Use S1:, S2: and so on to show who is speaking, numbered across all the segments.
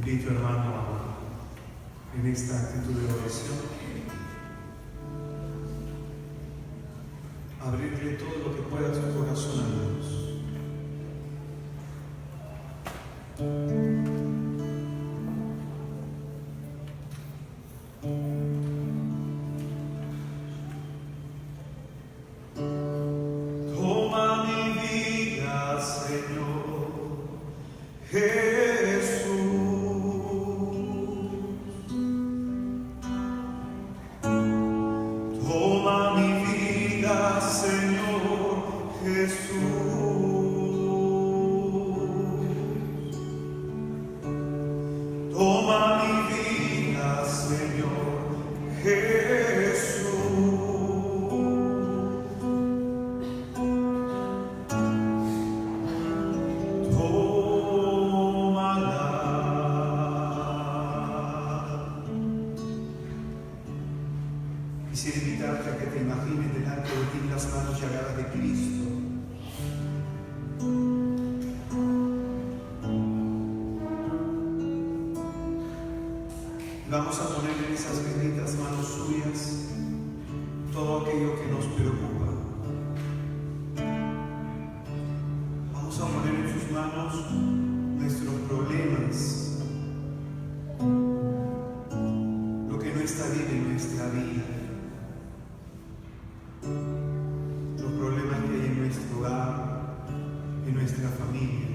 S1: invito, hermano, en esta actitud de oración, a abrirle todo lo que pueda tu corazón a Dios. Toma mi vida, Señor Jesús. Toma mi vida, Señor Jesús. Toma mi vida, Señor Jesús. Quisiera invitarte a que te imagines delante de ti las manos llagadas de Cristo. Vamos a poner en esas benditas manos suyas todo aquello que nos preocupa. Vamos a poner en sus manos nuestros problemas, lo que no está bien en nuestra vida, los problemas que hay en nuestro hogar, en nuestra familia.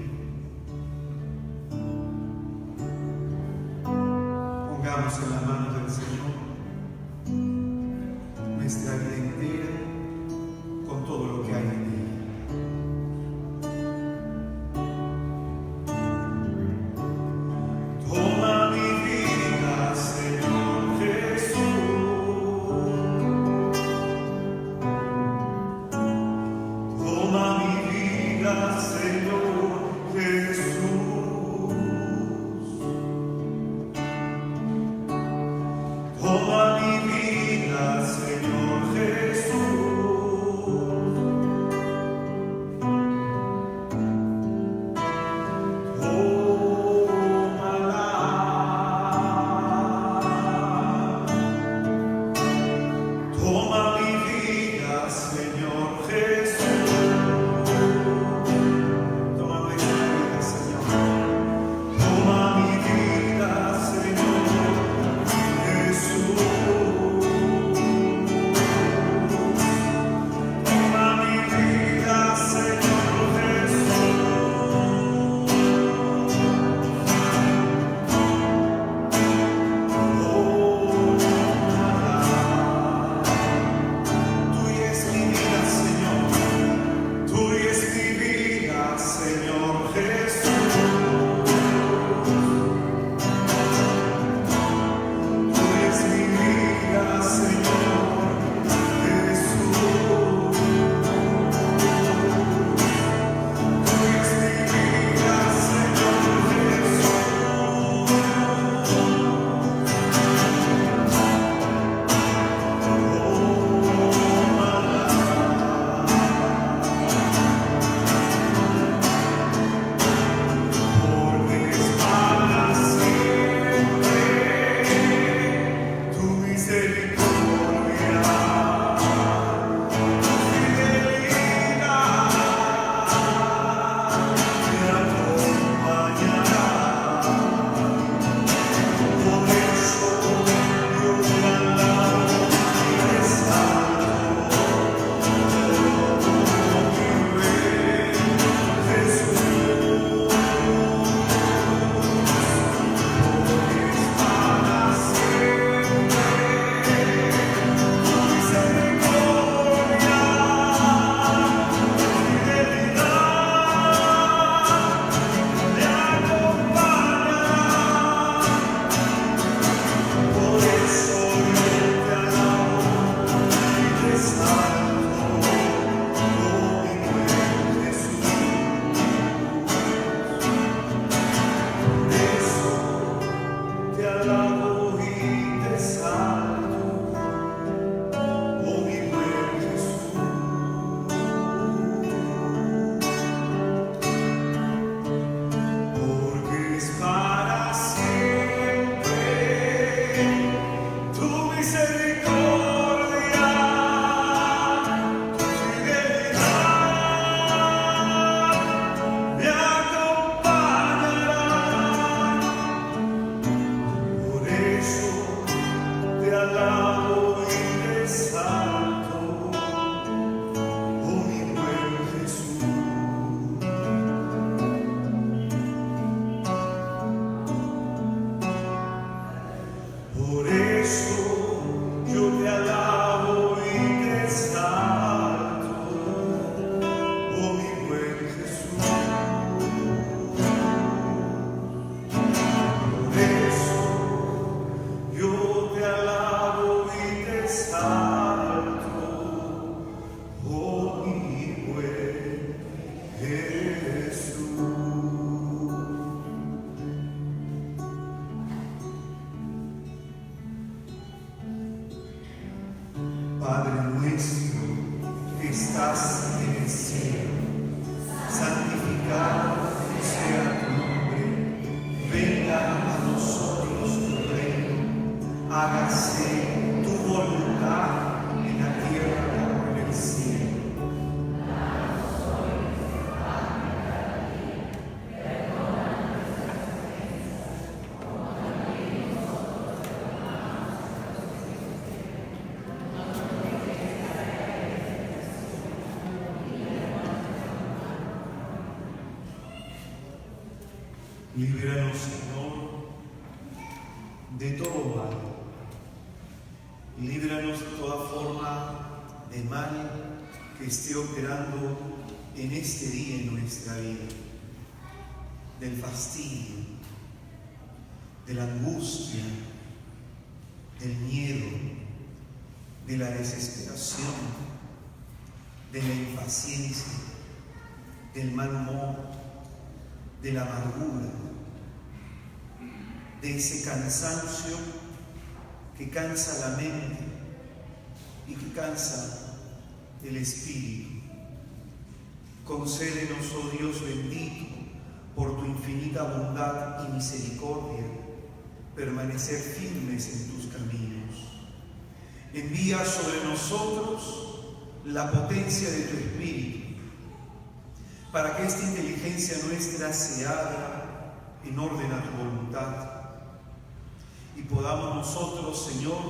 S1: Pongamos en las manos del Señor nuestra vida entera con todo lo que hay en ella. Toma mi vida, Señor Jesús. Toma mi vida, Señor Jesús. Toma mi vida, Señor Jesús. nuestro que estás en el cielo, santificado sea tu nombre, venga a nosotros tu reino, hágase tu voluntad en la tierra como en el cielo. Líbranos, Señor, de todo mal. Líbranos de toda forma de mal que esté operando en este día en nuestra vida. Del fastidio, de la angustia, del miedo, de la desesperación, de la impaciencia, del mal humor, de la amargura, de ese cansancio que cansa la mente y que cansa el espíritu. Concédenos, oh Dios bendito, por tu infinita bondad y misericordia, permanecer firmes en tus caminos. Envía sobre nosotros la potencia de tu espíritu, para que esta inteligencia nuestra se haga en orden a tu voluntad y podamos nosotros, Señor,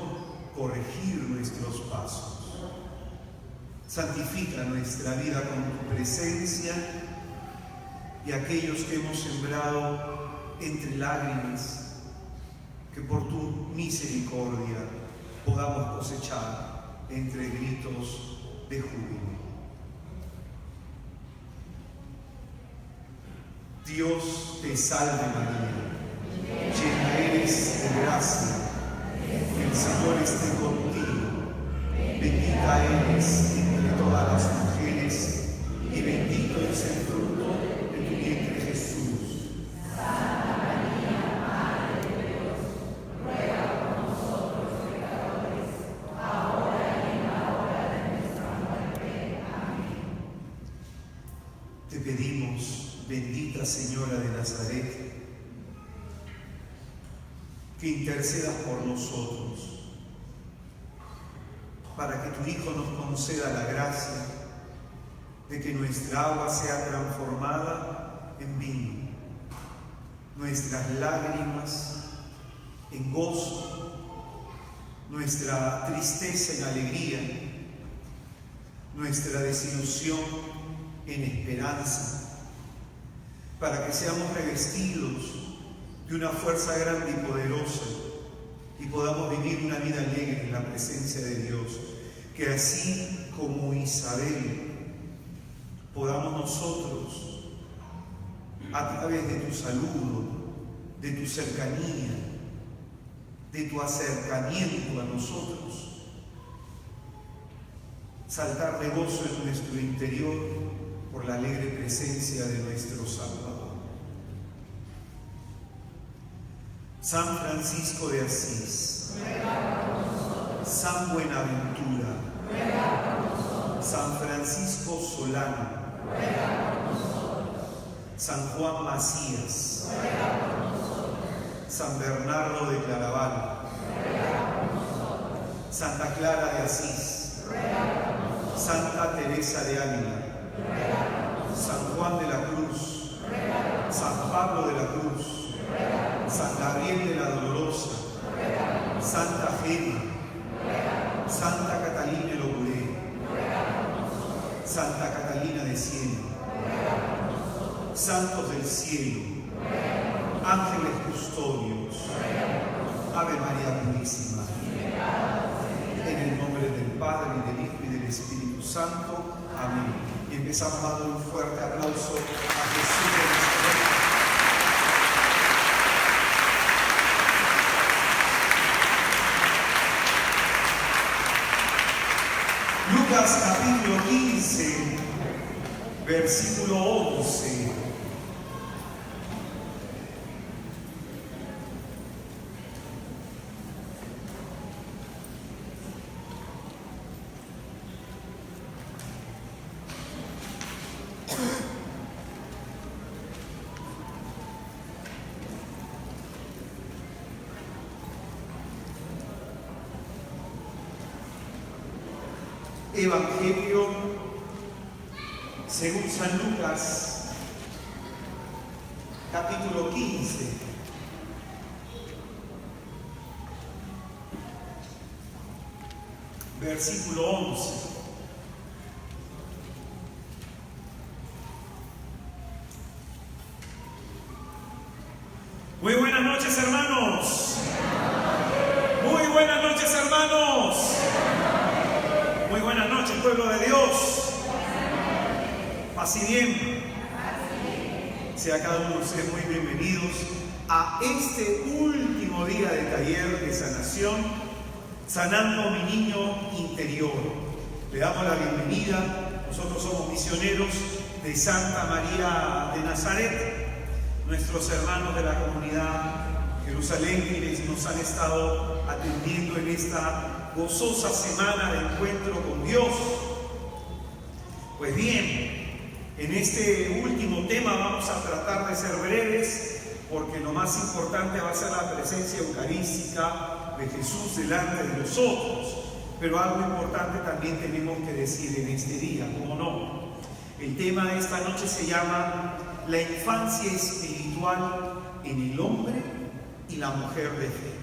S1: corregir nuestros pasos. Santifica nuestra vida con tu presencia y aquellos que hemos sembrado entre lágrimas, que por tu misericordia podamos cosechar entre gritos de júbilo. Dios te salve María, llena eres de gracia, el Señor esté contigo, bendita eres entre todas las mujeres y bendito es el fruto de tu vientre Jesús.
S2: Santa María, Madre de Dios, ruega por nosotros pecadores, ahora y en la hora de nuestra muerte. Amén.
S1: Te pedimos, bendita Señora de Nazaret, que intercedas por nosotros, para que tu Hijo nos conceda la gracia de que nuestra agua sea transformada en vino, nuestras lágrimas en gozo, nuestra tristeza en alegría, nuestra desilusión en esperanza, para que seamos revestidos de una fuerza grande y poderosa y podamos vivir una vida alegre en la presencia de Dios. Que así como Isabel podamos nosotros, a través de tu saludo, de tu cercanía, de tu acercamiento a nosotros, saltar de gozo en nuestro interior por la alegre presencia de nuestro Salvador. San Francisco de Asís,
S2: Ruega por nosotros.
S1: San Buenaventura,
S2: Ruega por nosotros.
S1: San Francisco Solano,
S2: Ruega por nosotros.
S1: San Juan Macías,
S2: Ruega por nosotros.
S1: San Bernardo de Claraval,
S2: Ruega por nosotros.
S1: Santa Clara de Asís,
S2: Ruega por nosotros.
S1: Santa Teresa de Ávila,
S2: Ruega por nosotros.
S1: San Juan de la Cruz,
S2: Ruega por nosotros.
S1: San Pablo de la Cruz, San Gabriel de la Dolorosa, Santa Gema, Santa Catalina Loguré, Santa Catalina de Siena, santos del cielo, ángeles custodios, Ave María Purísima, en el nombre del Padre, y del Hijo, y del Espíritu Santo. Amén. Y empezamos dando un fuerte aplauso a Jesús de Nazaret. Lucas capítulo 15, versículo 11. Evangelio según San Lucas, capítulo 15. Versículo 11. Muy buenas noches, hermanos. Muy buenas noches, hermanos. Muy buenas noches, pueblo de Dios. Paz y bien. Sea cada uno de ustedes muy bienvenidos a este último día de taller de sanación, sanando mi niño interior. Le damos la bienvenida. Nosotros somos misioneros de Santa María de Nazaret. Nuestros hermanos de la comunidad Jerusalén, quienes nos han estado atendiendo en esta gozosa semana de encuentro con Dios. Pues bien, en este último tema vamos a tratar de ser breves, porque lo más importante va a ser la presencia eucarística de Jesús delante de nosotros. Pero algo importante también tenemos que decir en este día, ¿cómo no? El tema de esta noche se llama la infancia espiritual en el hombre y la mujer de fe.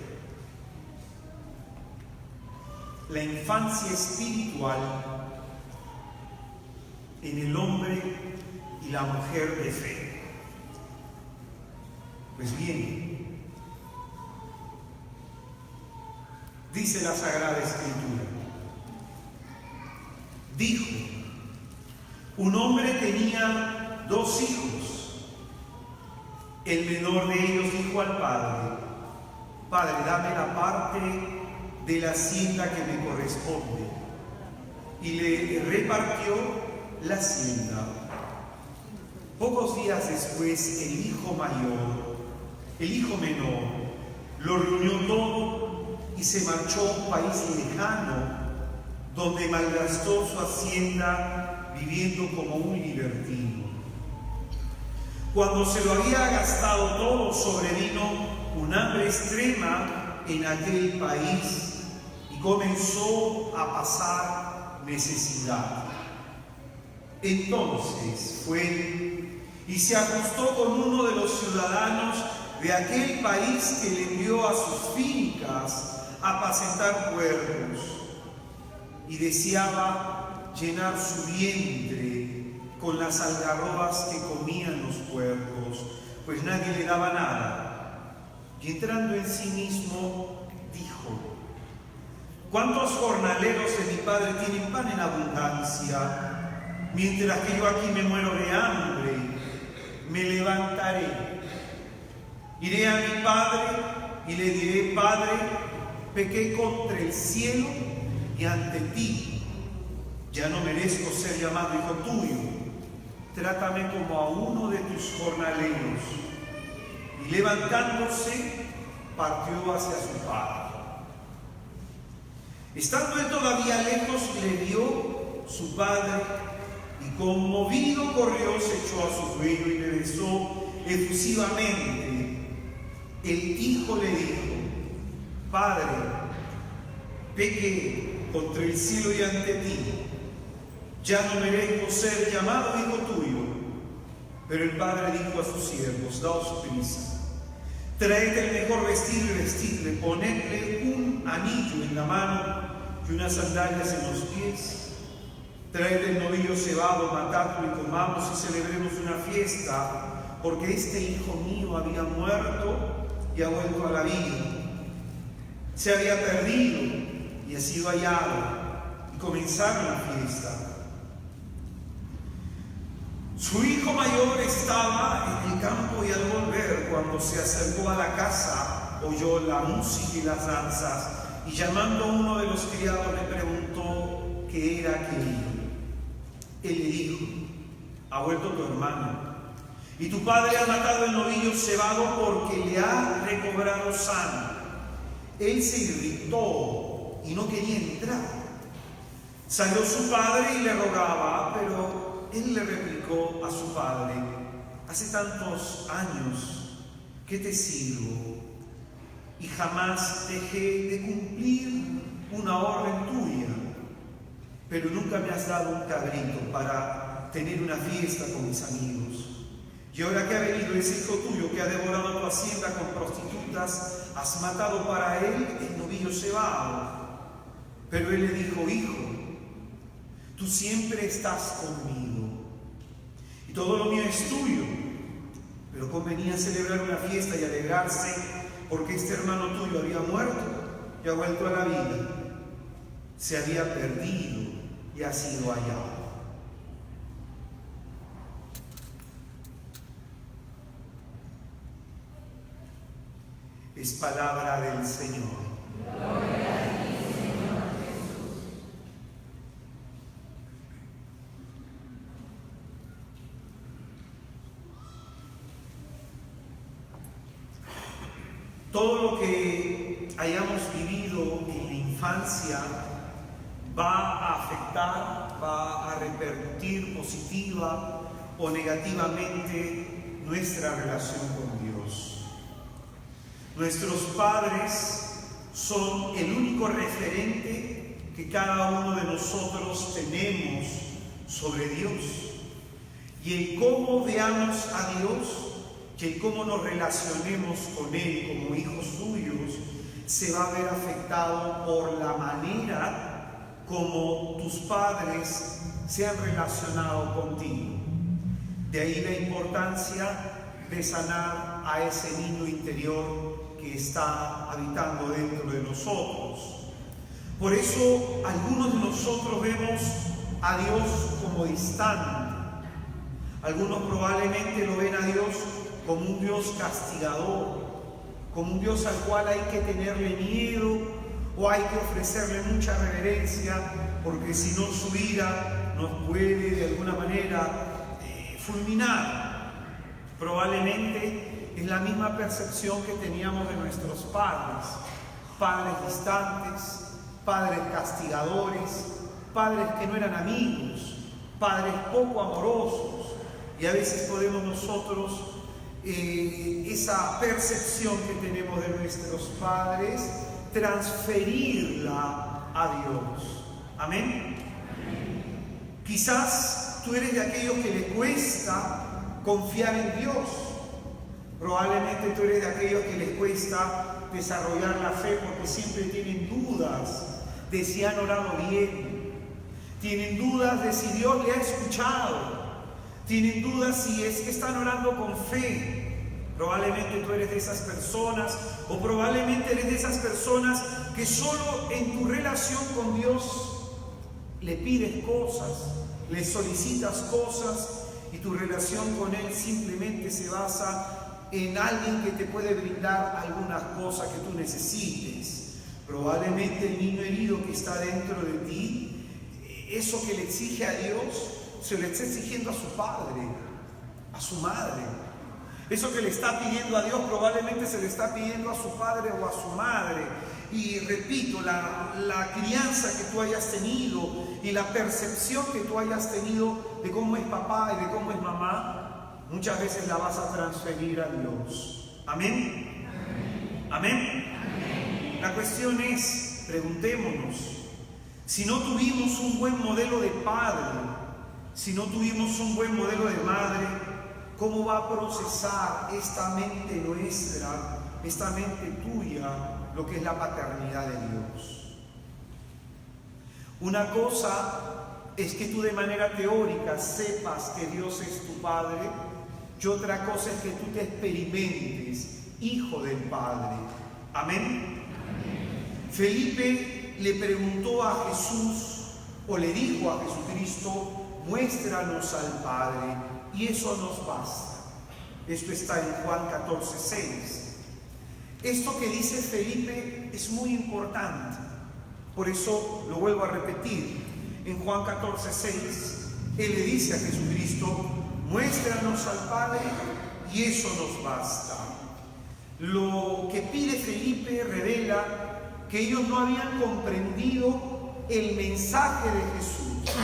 S1: La infancia espiritual en el hombre y la mujer de fe. Pues bien, dice la Sagrada Escritura, dijo, un hombre tenía 2 hijos. El menor de ellos dijo al padre, Padre, dame la parte de la hacienda que me corresponde. Y le repartió la hacienda. Pocos días después, el hijo mayor, el hijo menor, lo reunió todo y se marchó a un país lejano, donde malgastó su hacienda viviendo como un libertino. Cuando se lo había gastado todo, sobrevino un hambre extrema en aquel país y comenzó a pasar necesidad. Entonces fue y se ajustó con uno de los ciudadanos de aquel país que le envió a sus fincas a apacentar cuervos y deseaba llenar su vientre con las algarrobas que comían los cuervos, pues nadie le daba nada. Y entrando en sí mismo, dijo, ¿cuántos jornaleros de mi padre tienen pan en abundancia, mientras que yo aquí me muero de hambre? Me levantaré, iré a mi padre y le diré, Padre, pequé contra el cielo y ante ti, ya no merezco ser llamado hijo tuyo, trátame como a uno de tus jornaleros. Y levantándose, partió hacia su padre. Estando él todavía lejos, le vio su padre, y conmovido corrió, se echó a su cuello y le besó efusivamente. El hijo le dijo, Padre, pequé contra el cielo y ante ti, ya no merezco ser llamado hijo tuyo. Pero el padre dijo a sus siervos, daos prisa, traed el mejor vestido y vestidle, ponedle un anillo en la mano y unas sandalias en los pies. Traed el novillo cebado, matadlo y comamos y celebremos una fiesta, porque este hijo mío había muerto y ha vuelto a la vida. Se había perdido y ha sido hallado. Y comenzaron la fiesta. Su hijo mayor estaba en el campo y al volver, cuando se acercó a la casa, oyó la música y las danzas, y llamando a uno de los criados le preguntó qué era aquello. Él le dijo, ha vuelto tu hermano, y tu padre ha matado el novillo cebado porque le ha recobrado sano. Él se irritó y no quería entrar. Salió su padre y le rogaba, pero él le replicó a su padre, hace tantos años que te sirvo y jamás dejé de cumplir una orden tuya. pero nunca me has dado un cabrito para tener una fiesta con mis amigos. Y ahora que ha venido ese hijo tuyo que ha devorado tu hacienda con prostitutas, has matado para él el novillo cebado. Pero él le dijo: hijo, tú siempre estás conmigo y todo lo mío es tuyo, pero convenía celebrar una fiesta y alegrarse porque este hermano tuyo había muerto y ha vuelto a la vida, se había perdido y ha sido hallado. Es palabra del Señor.
S2: Gloria a ti, Señor Jesús.
S1: Todo lo que hayamos vivido en la infancia va a afectar, va a repercutir positiva o negativamente nuestra relación con Dios. Nuestros padres son el único referente que cada uno de nosotros tenemos sobre Dios. Y el cómo veamos a Dios, y el cómo nos relacionemos con Él como hijos suyos, se va a ver afectado por la manera como tus padres se han relacionado contigo. De ahí la importancia de sanar a ese niño interior que está habitando dentro de nosotros. Por eso algunos de nosotros vemos a Dios como distante. Algunos probablemente lo ven a Dios como un Dios castigador, como un Dios al cual hay que tenerle miedo o hay que ofrecerle mucha reverencia, porque si no su ira nos puede de alguna manera fulminar. Probablemente es la misma percepción que teníamos de nuestros padres, padres distantes, padres castigadores, padres que no eran amigos, padres poco amorosos. Y a veces podemos nosotros esa percepción que tenemos de nuestros padres transferirla a Dios. ¿Amén? Quizás tú eres de aquellos que le cuesta confiar en Dios. Probablemente tú eres de aquellos que les cuesta desarrollar la fe porque siempre tienen dudas de si han orado bien. Tienen dudas de si Dios le ha escuchado. Tienen dudas si es que están orando con fe. Probablemente tú eres de esas personas, o probablemente eres de esas personas que solo en tu relación con Dios le pides cosas, le solicitas cosas, y tu relación con Él simplemente se basa en alguien que te puede brindar algunas cosas que tú necesites. Probablemente el niño herido que está dentro de ti, eso que le exige a Dios, se lo está exigiendo a su padre, a su madre. Eso que le está pidiendo a Dios probablemente se le está pidiendo a su padre o a su madre. Y repito, la crianza que tú hayas tenido y la percepción que tú hayas tenido de cómo es papá y de cómo es mamá, muchas veces la vas a transferir a Dios. ¿Amén? ¿Amén? Amén. La cuestión es, preguntémonos, si no tuvimos un buen modelo de padre, si no tuvimos un buen modelo de madre, ¿cómo va a procesar esta mente nuestra, esta mente tuya, lo que es la paternidad de Dios? Una cosa es que tú de manera teórica sepas que Dios es tu Padre, y otra cosa es que tú te experimentes hijo del Padre. ¿Amén? Amén. Felipe le preguntó a Jesús, o le dijo a Jesucristo: muéstranos al Padre, y eso nos basta. Esto está en Juan 14:6. Esto que dice Felipe es muy importante, por eso lo vuelvo a repetir. En Juan 14:6, él le dice a Jesucristo: muéstranos al Padre, y eso nos basta. Lo que pide Felipe revela que ellos no habían comprendido el mensaje de Jesús.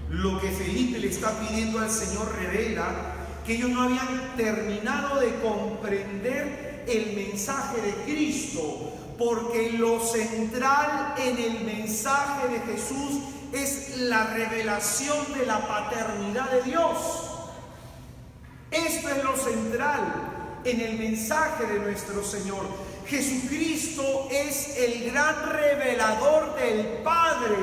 S1: Lo que Felipe le está pidiendo al Señor revela que ellos no habían terminado de comprender el mensaje de Cristo, porque lo central en el mensaje de Jesús es la revelación de la paternidad de Dios. Esto es lo central en el mensaje de nuestro Señor. Jesucristo es el gran revelador del Padre.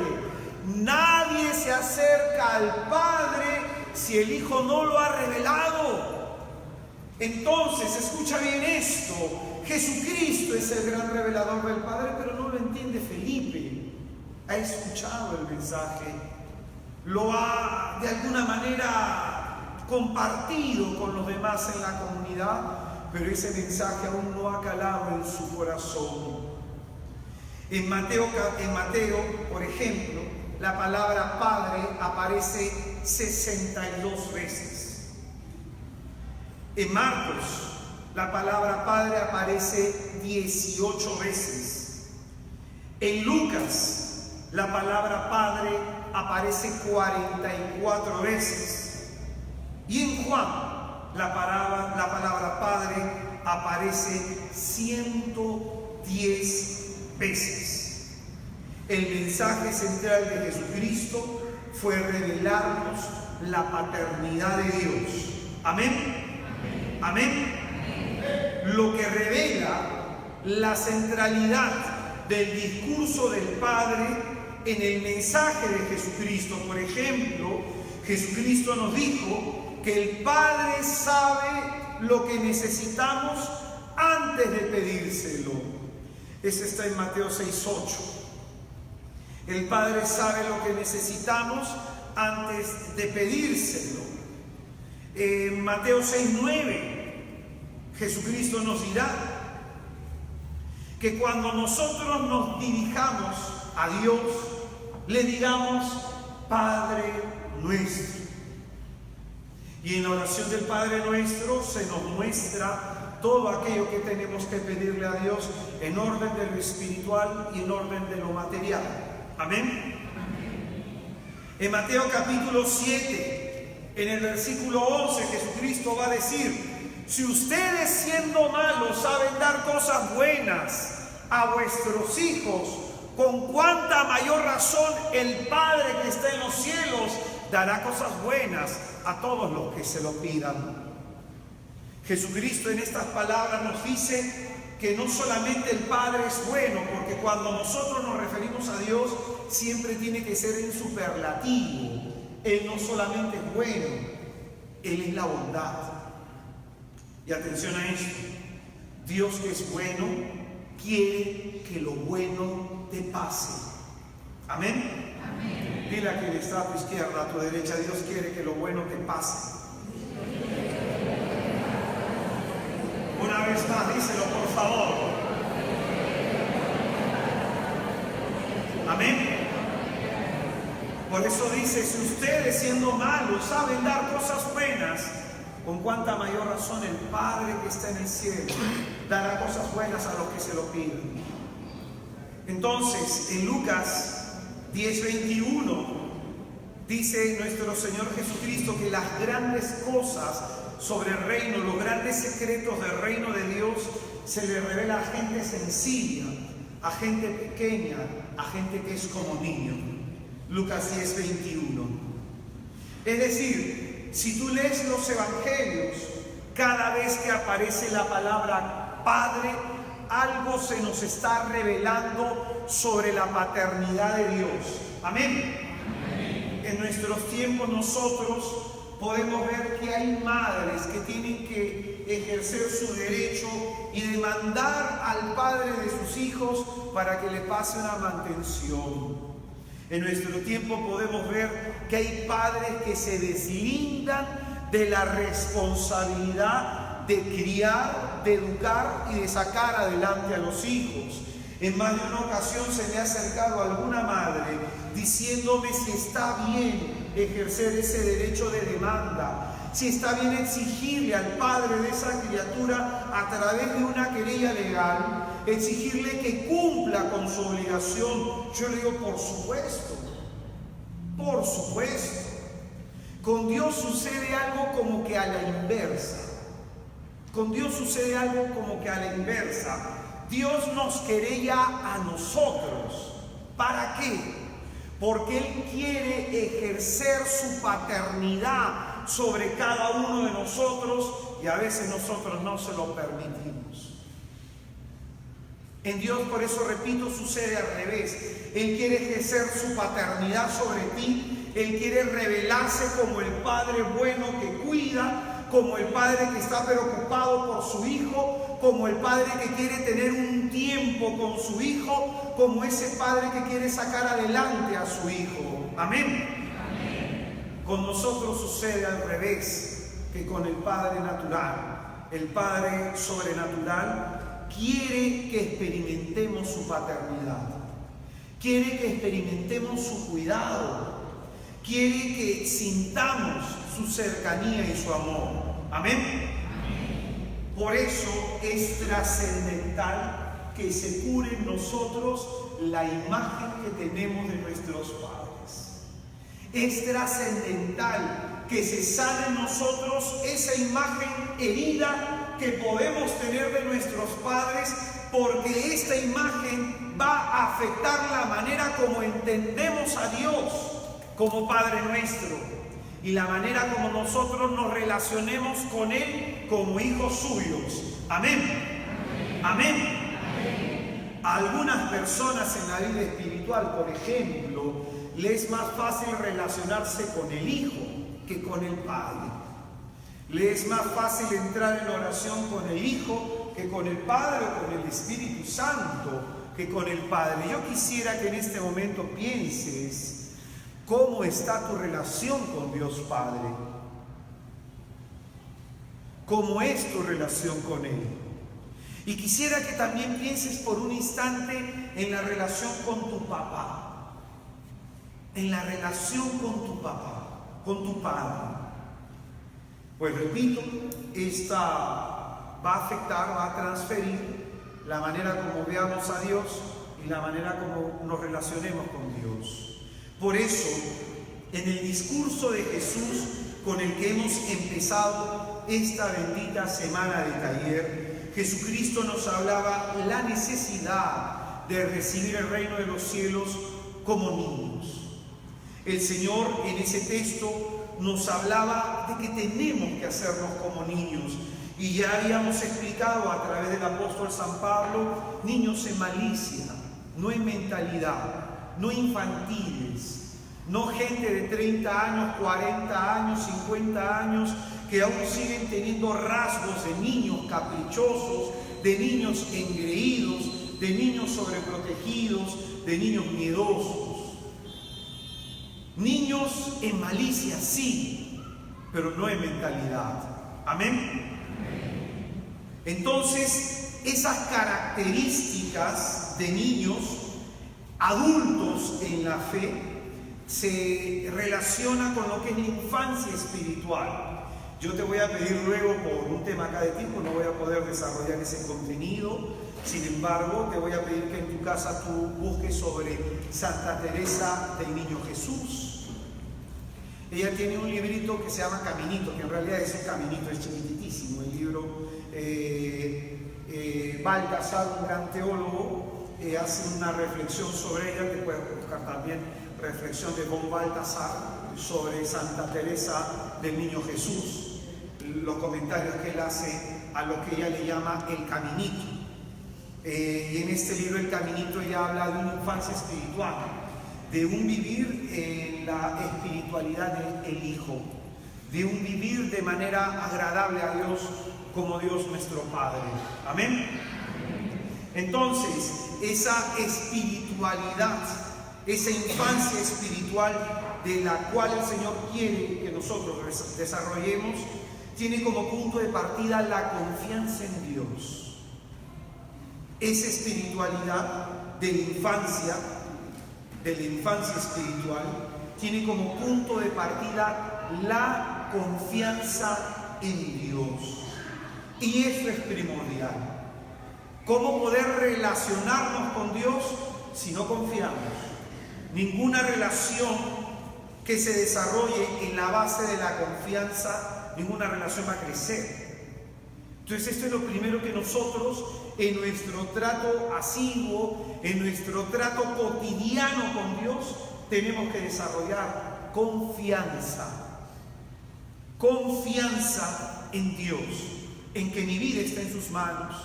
S1: Nadie se acerca al Padre si el Hijo no lo ha revelado. Entonces, escucha bien esto. Jesucristo es el gran revelador del Padre, pero no lo entiende Felipe. Ha escuchado el mensaje, lo ha de alguna manera compartido con los demás en la comunidad, pero ese mensaje aún no ha calado en su corazón. En Mateo, por ejemplo, la palabra Padre aparece 62 veces. En Marcos, la palabra Padre aparece 18 veces. En Lucas, la palabra Padre aparece 44 veces. Y en Juan, la palabra Padre aparece 110 veces. El mensaje central de Jesucristo fue revelarnos la paternidad de Dios. Amén. Amén. Lo que revela la centralidad del discurso del Padre en el mensaje de Jesucristo. Por ejemplo, Jesucristo nos dijo que el Padre sabe lo que necesitamos antes de pedírselo. Eso está en Mateo 6:8. El Padre sabe lo que necesitamos antes de pedírselo. En Mateo 6:9, Jesucristo nos dirá que cuando nosotros nos dirijamos a Dios, le digamos Padre nuestro. Y en la oración del Padre nuestro se nos muestra todo aquello que tenemos que pedirle a Dios en orden de lo espiritual y en orden de lo material. Amén. En Mateo capítulo 7, en el versículo 11, Jesucristo va a decir: si ustedes siendo malos saben dar cosas buenas a vuestros hijos, con cuánta mayor razón el Padre que está en los cielos dará cosas buenas a todos los que se lo pidan. Jesucristo en estas palabras nos dice que no solamente el Padre es bueno, porque cuando nosotros nos referimos a Dios siempre tiene que ser en superlativo. Él no solamente es bueno, Él es la bondad. Y atención a esto: Dios, que es bueno, quiere que lo bueno te pase. Amén. Amén. Dile a quien está a tu izquierda, a tu derecha: Dios quiere que lo bueno te pase. Una vez más, díselo por favor. Amén. Por eso dice: si ustedes siendo malos saben dar cosas buenas, con cuánta mayor razón el Padre que está en el cielo dará cosas buenas a los que se lo pidan. Entonces, en Lucas 10:21 dice nuestro Señor Jesucristo que las grandes cosas sobre el reino, los grandes secretos del reino de Dios, se le revela a gente sencilla, a gente pequeña, a gente que es como niño. Lucas 10:21. Es decir, si tú lees los evangelios, cada vez que aparece la palabra Padre, algo se nos está revelando sobre la paternidad de Dios. Amén. Amén. En nuestros tiempos nosotros podemos ver que hay madres que tienen que ejercer su derecho y demandar al padre de sus hijos para que le pase una mantención. En nuestro tiempo podemos ver que hay padres que se deslindan de la responsabilidad de criar, de educar y de sacar adelante a los hijos. En más de una ocasión se me ha acercado alguna madre diciéndome si está bien ejercer ese derecho de demanda, si está bien exigirle al padre de esa criatura a través de una querella legal, exigirle que cumpla con su obligación. Yo le digo, por supuesto, por supuesto. Con Dios sucede algo como que a la inversa. Con Dios sucede algo como que a la inversa. Dios nos querella a nosotros. ¿Para qué? porque Él quiere ejercer su paternidad sobre cada uno de nosotros y a veces nosotros no se lo permitimos. En Dios, por eso repito, sucede al revés. Él quiere ejercer su paternidad sobre ti. Él quiere revelarse como el Padre bueno que cuida, como el Padre que está preocupado por su Hijo, como el Padre que quiere tener un tiempo con su Hijo, como ese Padre que quiere sacar adelante a su Hijo. Amén. Amén. Con nosotros sucede al revés que con el Padre natural. El Padre sobrenatural quiere que experimentemos su paternidad, quiere que experimentemos su cuidado, quiere que sintamos su cercanía y su amor. Amén. Amén. Por eso es trascendental que se cure en nosotros la imagen que tenemos de nuestros padres. Es trascendental que se sane en nosotros esa imagen herida que podemos tener de nuestros padres, porque esta imagen va a afectar la manera como entendemos a Dios como Padre nuestro y la manera como nosotros nos relacionemos con Él como hijos suyos. Amén. Amén. Amén. Amén. A algunas personas en la vida espiritual, por ejemplo, les es más fácil relacionarse con el Hijo que con el Padre. Le es más fácil entrar en oración con el Hijo que con el Padre, o con el Espíritu Santo que con el Padre. Yo quisiera que en este momento pienses cómo está tu relación con Dios Padre. ¿Cómo es tu relación con Él? Y quisiera que también pienses por un instante en la relación con tu papá. En la relación con tu papá, con tu padre. Pues repito, esta va a afectar, va a transferir la manera como veamos a Dios y la manera como nos relacionemos con Dios. Por eso, en el discurso de Jesús con el que hemos empezado esta bendita semana de taller, Jesucristo nos hablaba la necesidad de recibir el reino de los cielos como niños. El Señor en ese texto nos hablaba de que tenemos que hacernos como niños. Y ya habíamos explicado a través del apóstol San Pablo, niños en malicia, no en mentalidad, no infantiles, no gente de 30 años, 40 años, 50 años, que aún siguen teniendo rasgos de niños caprichosos, de niños engreídos, de niños sobreprotegidos, de niños miedosos. Niños en malicia, sí, pero no en mentalidad. Amén. Entonces, esas características de niños adultos en la fe se relacionan con lo que es la infancia espiritual. Yo te voy a pedir luego, por un tema acá de tiempo, no voy a poder desarrollar ese contenido. Sin embargo, te voy a pedir que en tu casa tú busques sobre Santa Teresa del Niño Jesús. Ella tiene un librito que se llama Caminito, que en realidad es un caminito, es chiquititísimo el libro. Baltasar, un gran teólogo, hace una reflexión sobre ella. Te puedes buscar también reflexión de von Baltasar sobre Santa Teresa del Niño Jesús, los comentarios que él hace a lo que ella le llama el caminito. Y en este libro, El Caminito, ella habla de una infancia espiritual, de un vivir en la espiritualidad del Hijo, de un vivir de manera agradable a Dios como Dios nuestro Padre. Amén. Entonces, esa espiritualidad, esa infancia espiritual de la cual el Señor quiere que nosotros desarrollemos, tiene como punto de partida la confianza en Dios. Esa espiritualidad de la infancia espiritual, tiene como punto de partida la confianza en Dios. Y eso es primordial. ¿Cómo poder relacionarnos con Dios si no confiamos? Ninguna relación que se desarrolle en la base de la confianza, ninguna relación va a crecer. Entonces esto es lo primero que nosotros, en nuestro trato asiduo, en nuestro trato cotidiano con Dios, tenemos que desarrollar confianza. Confianza en Dios, en que mi vida está en sus manos.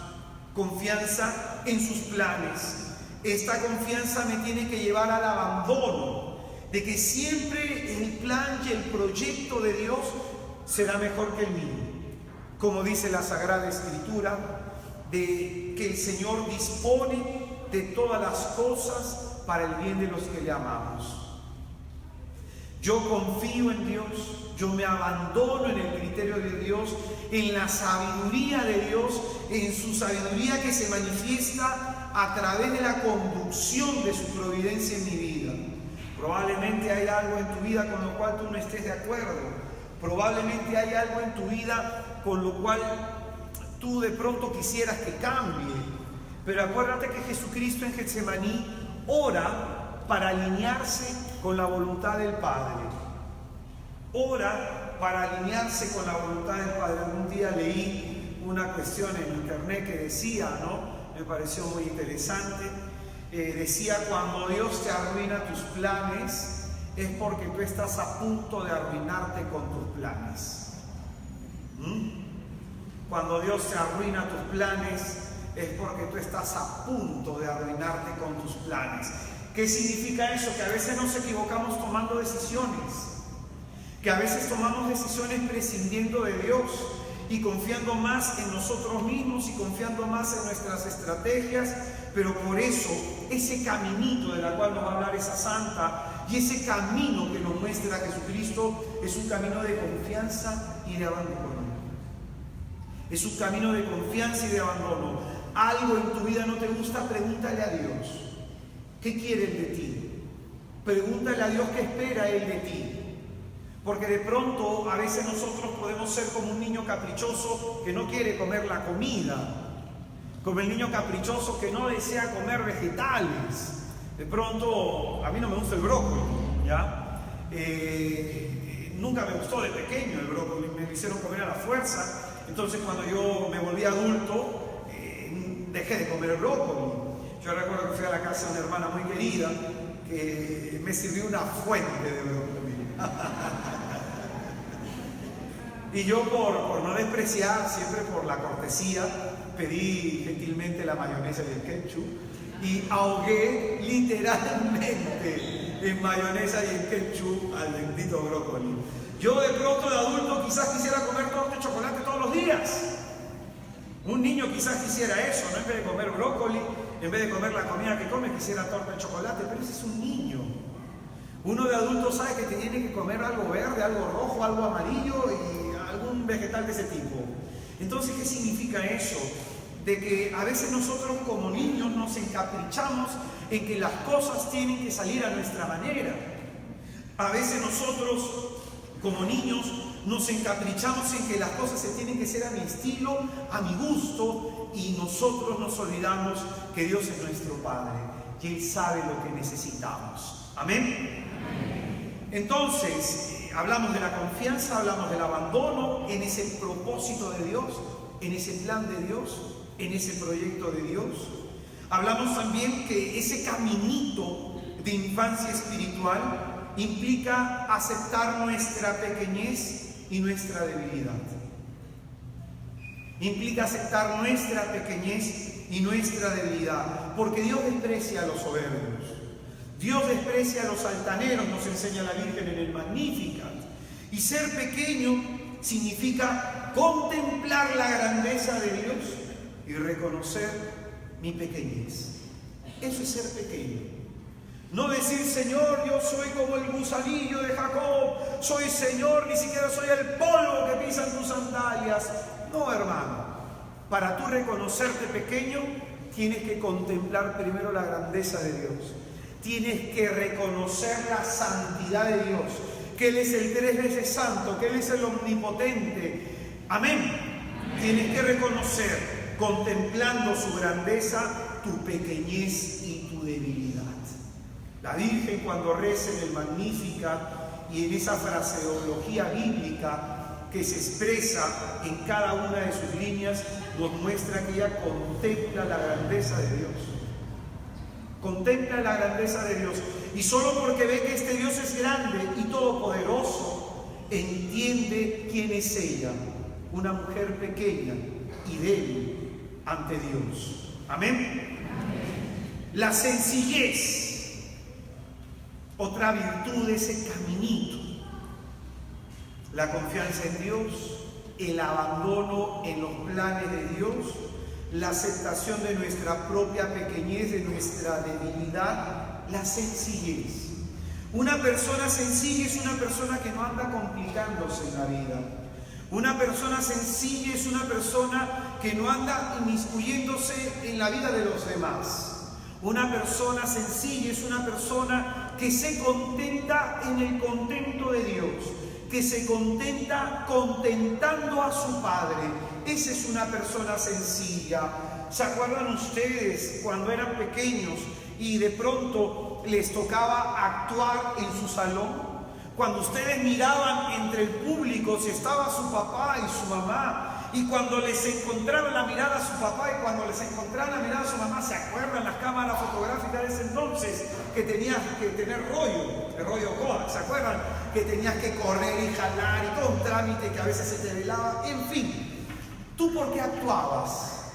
S1: Confianza en sus planes. Esta confianza me tiene que llevar al abandono de que siempre el plan y el proyecto de Dios será mejor que el mío. Como dice la Sagrada Escritura, de que el Señor dispone de todas las cosas para el bien de los que le amamos. Yo confío en Dios, yo me abandono en el criterio de Dios, en la sabiduría de Dios, en su sabiduría que se manifiesta a través de la conducción de su providencia en mi vida. Probablemente hay algo en tu vida con lo cual tú no estés de acuerdo. Probablemente hay algo en tu vida con lo cual tú de pronto quisieras que cambie. Pero acuérdate que Jesucristo en Getsemaní ora para alinearse con la voluntad del Padre. Ora para alinearse con la voluntad del Padre. Algún día leí una cuestión en internet que decía, ¿no? Me pareció muy interesante. Decía, cuando Dios te arruina tus planes, es porque tú estás a punto de arruinarte con tus planes. Cuando Dios te arruina tus planes, es porque tú estás a punto de arruinarte con tus planes. ¿Qué significa eso? Que a veces nos equivocamos tomando decisiones, que a veces tomamos decisiones prescindiendo de Dios y confiando más en nosotros mismos y confiando más en nuestras estrategias, pero por eso ese caminito de la cual nos va a hablar esa santa y ese camino que nos muestra Jesucristo es un camino de confianza y de abandono. Es un camino de confianza y de abandono. Algo en tu vida no te gusta, pregúntale a Dios. ¿Qué quiere Él de ti? Pregúntale a Dios qué espera Él de ti. Porque de pronto a veces nosotros podemos ser como un niño caprichoso que no quiere comer la comida, como el niño caprichoso que no desea comer vegetales. De pronto, a mí no me gusta el brócoli, ¿ya? Nunca me gustó de pequeño el brócoli, me lo hicieron comer a la fuerza. Entonces cuando yo me volví adulto, dejé de comer el brócoli. Yo recuerdo que fui a la casa de una hermana muy querida que me sirvió una fuente de brócoli. Y yo por no despreciar, siempre por la cortesía, pedí gentilmente la mayonesa y el ketchup y ahogué literalmente en mayonesa y en ketchup al bendito brócoli. Yo de pronto de adulto quizás quisiera comer torta de chocolate todos los días. Un niño quizás quisiera eso, ¿no? En vez de comer brócoli, en vez de comer la comida que come, quisiera torta de chocolate, pero ese es un niño. Uno de adulto sabe que tiene que comer algo verde, algo rojo, algo amarillo y algún vegetal de ese tipo. Entonces, ¿qué significa eso? De que a veces nosotros como niños nos encaprichamos en que las cosas tienen que salir a nuestra manera. A veces nosotros como niños nos encaprichamos en que las cosas se tienen que hacer a mi estilo, a mi gusto, y nosotros nos olvidamos que Dios es nuestro Padre y Él sabe lo que necesitamos. Amén. Entonces, hablamos de la confianza, hablamos del abandono en ese propósito de Dios, en ese plan de Dios, en ese proyecto de Dios. Hablamos también que ese caminito de infancia espiritual implica aceptar nuestra pequeñez y nuestra debilidad. Implica aceptar nuestra pequeñez y nuestra debilidad, porque Dios desprecia a los soberbios. Dios desprecia a los altaneros, nos enseña la Virgen en el Magnificat. Y ser pequeño significa contemplar la grandeza de Dios y reconocer mi pequeñez. Eso es ser pequeño. No decir, Señor, yo soy como el gusanillo de Jacob, soy Señor, ni siquiera soy el polvo que pisan tus sandalias. No, hermano. Para tú reconocerte pequeño, tienes que contemplar primero la grandeza de Dios. Tienes que reconocer la santidad de Dios, que Él es el 3 veces santo, que Él es el omnipotente. Amén. Tienes que reconocer, contemplando su grandeza, tu pequeñez y tu debilidad. La Virgen, cuando reza en el Magnificat y en esa fraseología bíblica que se expresa en cada una de sus líneas, nos muestra que ella contempla la grandeza de Dios. Contempla la grandeza de Dios. y solo porque ve que este Dios es grande y todopoderoso, entiende quién es ella, una mujer pequeña y débil ante Dios. Amén. La sencillez, otra virtud de ese caminito. La confianza en Dios, el abandono en los planes de Dios, la aceptación de nuestra propia pequeñez, de nuestra debilidad, la sencillez. Una persona sencilla es una persona que no anda complicándose en la vida. Una persona sencilla es una persona que no anda inmiscuyéndose en la vida de los demás. Una persona sencilla es una persona que se contenta en el contento de Dios, que se contenta contentando a su Padre. Esa es una persona sencilla. ¿Se acuerdan ustedes cuando eran pequeños y de pronto les tocaba actuar en su salón? Cuando ustedes miraban entre el público si estaba su papá y su mamá, y cuando les encontraban la mirada a su papá y cuando les encontraban la mirada a su mamá, ¿se acuerdan las cámaras fotográficas de ese entonces? Que tenías que tener el rollo Kodak, ¿se acuerdan? Que tenías que correr y jalar y todo un trámite que a veces se te velaba. En fin, ¿tú por qué actuabas?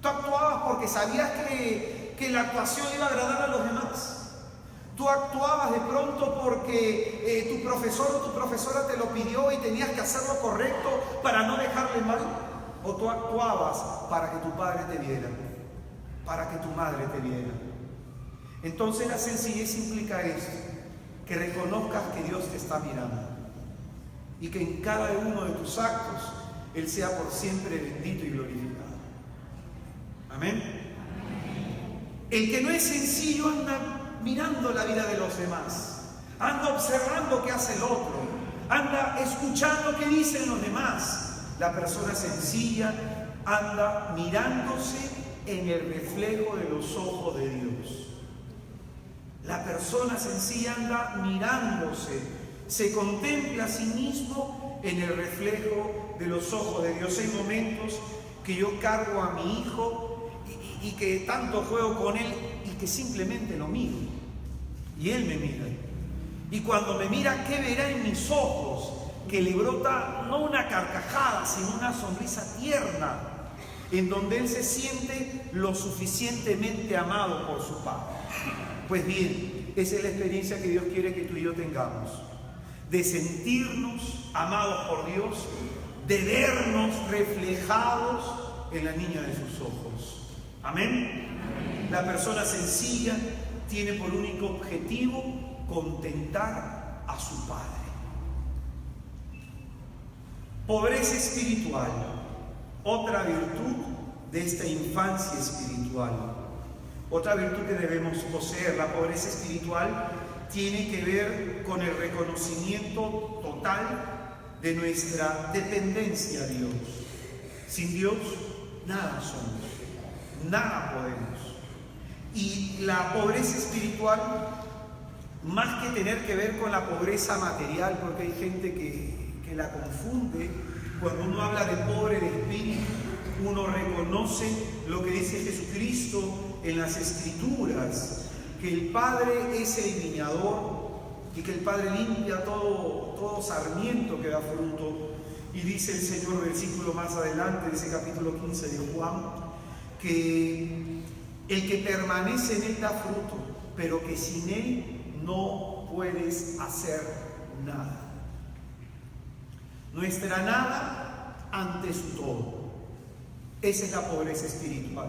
S1: Tú actuabas porque sabías que la actuación iba a agradar a los demás. Tú actuabas de pronto porque tu profesor o tu profesora te lo pidió y tenías que hacerlo correcto para no dejarle mal. O tú actuabas para que tu padre te viera, para que tu madre te viera. Entonces la sencillez implica esto, que reconozcas que Dios te está mirando y que en cada uno de tus actos Él sea por siempre bendito y glorificado. Amén. El que no es sencillo anda mirando la vida de los demás, anda observando qué hace el otro, anda escuchando qué dicen los demás. La persona sencilla anda mirándose en el reflejo de los ojos de Dios. La persona sencilla anda mirándose, se contempla a sí mismo en el reflejo de los ojos de Dios. Hay momentos que yo cargo a mi hijo y que tanto juego con él y que simplemente lo miro y él me mira. Y cuando me mira, ¿qué verá en mis ojos? Que le brota no una carcajada, sino una sonrisa tierna, en donde él se siente lo suficientemente amado por su padre. Pues bien, esa es la experiencia que Dios quiere que tú y yo tengamos, de sentirnos amados por Dios, de vernos reflejados en la niña de sus ojos. Amén. Amén. La persona sencilla tiene por único objetivo contentar a su Padre. Pobreza espiritual, otra virtud de esta infancia espiritual, otra virtud que debemos poseer. La pobreza espiritual tiene que ver con el reconocimiento total de nuestra dependencia a Dios. Sin Dios, nada somos, nada podemos. Y la pobreza espiritual, más que tener que ver con la pobreza material, porque hay gente que la confunde, cuando uno habla de pobre de espíritu, uno reconoce lo que dice Jesucristo en las Escrituras, que el Padre es el viñador y que el Padre limpia todo sarmiento que da fruto. Y dice el Señor, versículo más adelante de ese capítulo 15 de Juan, que el que permanece en él da fruto, pero que sin él no puedes hacer nada. Nuestra nada ante su todo. Esa es la pobreza espiritual.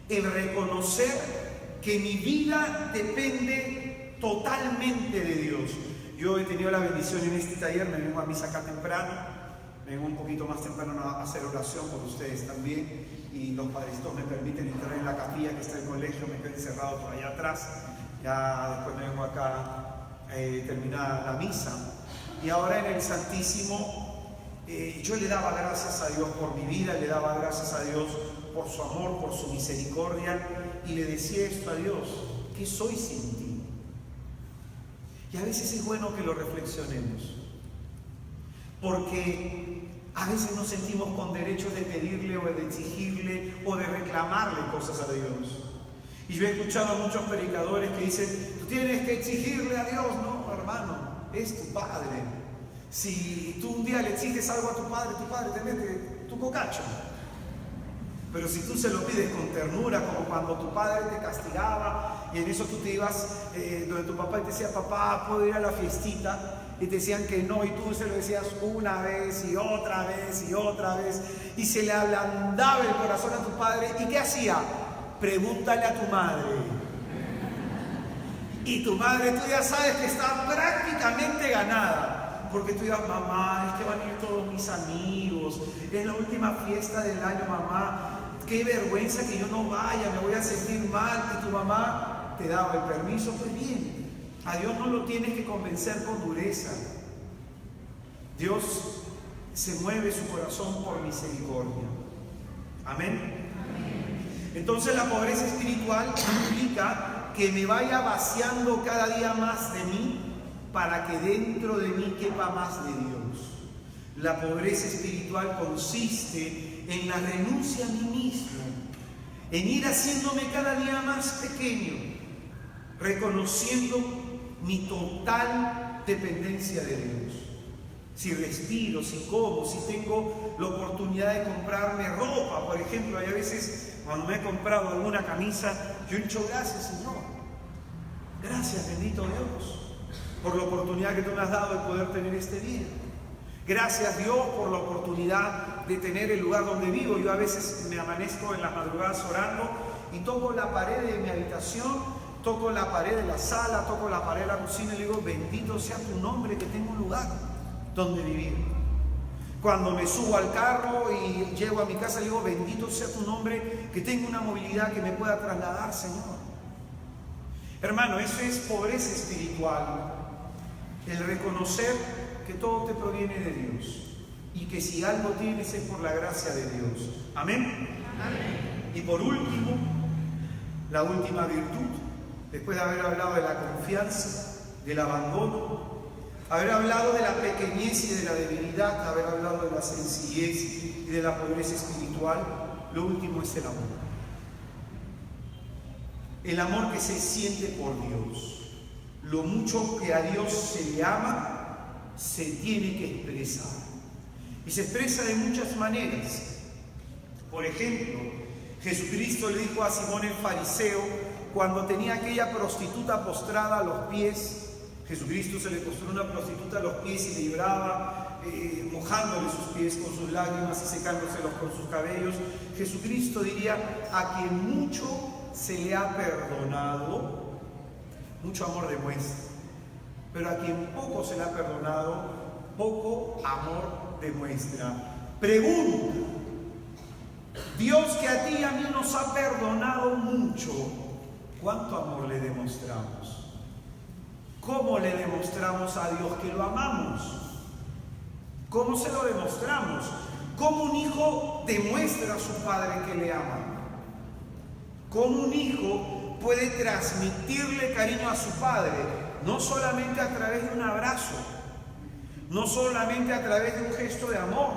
S1: El reconocer que mi vida depende totalmente de Dios. Yo he tenido la bendición en este taller, me vengo a misa acá temprano, me vengo un poquito más temprano a hacer oración por ustedes también, y los padrecitos me permiten entrar en la capilla que está en el colegio, me quedo encerrado por allá atrás, ya después me vengo acá terminada la misa. Y ahora en el Santísimo, yo le daba gracias a Dios por mi vida, le daba gracias a Dios por su amor, por su misericordia, y le decía esto a Dios: ¿qué soy sin ti? Y a veces es bueno que lo reflexionemos, porque a veces nos sentimos con derecho de pedirle o de exigirle o de reclamarle cosas a Dios. Y yo he escuchado a muchos predicadores que dicen: tú tienes que exigirle a Dios. No, hermano, es tu padre. Si tú un día le exiges algo a tu padre te mete tu cocacho. Pero si tú se lo pides con ternura, como cuando tu padre te castigaba y en eso tú te ibas donde tu papá y te decía, papá, ¿puedo ir a la fiestita? Y te decían que no, y tú se lo decías una vez y otra vez y otra vez, y se le ablandaba el corazón a tu padre. ¿Y qué hacía? Pregúntale a tu madre. Y tu madre, tú ya sabes que está prácticamente ganada, porque tú digas, mamá, es que van a ir todos mis amigos, es la última fiesta del año, mamá, qué vergüenza que yo no vaya, me voy a sentir mal. Y tu mamá te daba el permiso. Pues bien, a Dios no lo tienes que convencer con dureza. Dios se mueve su corazón por misericordia. Amén. Entonces la pobreza espiritual implica que me vaya vaciando cada día más de mí para que dentro de mí quepa más de Dios. La pobreza espiritual consiste en la renuncia a mí mismo, en ir haciéndome cada día más pequeño, reconociendo mi total dependencia de Dios. Si respiro, si como, si tengo la oportunidad de comprarme ropa, por ejemplo, hay a veces cuando me he comprado alguna camisa, yo he dicho gracias, Señor. Gracias, bendito Dios, por la oportunidad que tú me has dado de poder tener este día. Gracias, Dios, por la oportunidad de tener el lugar donde vivo. Yo a veces me amanezco en las madrugadas orando y toco la pared de mi habitación, toco la pared de la sala, toco la pared de la cocina y le digo, bendito sea tu nombre, que tengo un lugar donde vivir. Cuando me subo al carro y llego a mi casa, le digo, bendito sea tu nombre, que tengo una movilidad que me pueda trasladar, Señor. Hermano, eso es pobreza espiritual. El reconocer que todo te proviene de Dios y que si algo tienes es por la gracia de Dios. Amén. Amén. Y por último, la última virtud, después de haber hablado de la confianza, del abandono, haber hablado de la pequeñez y de la debilidad, haber hablado de la sencillez y de la pobreza espiritual, lo último es el amor. El amor que se siente por Dios. Lo mucho que a Dios se le ama, se tiene que expresar. Y se expresa de muchas maneras. Por ejemplo, Jesucristo le dijo a Simón el fariseo, cuando tenía aquella prostituta postrada a los pies, Jesucristo se le postró una prostituta a los pies y le libraba, mojándole sus pies con sus lágrimas y secándoselos con sus cabellos. Jesucristo diría, a quien mucho se le ha perdonado, mucho amor demuestra. Pero a quien poco se le ha perdonado, poco amor demuestra. Pregunta, Dios que a ti y a mí nos ha perdonado mucho, ¿cuánto amor le demostramos? ¿Cómo le demostramos a Dios que lo amamos? ¿Cómo se lo demostramos? ¿Cómo un hijo demuestra a su padre que le ama? ¿Cómo un hijo puede transmitirle cariño a su padre? No solamente a través de un abrazo, no solamente a través de un gesto de amor,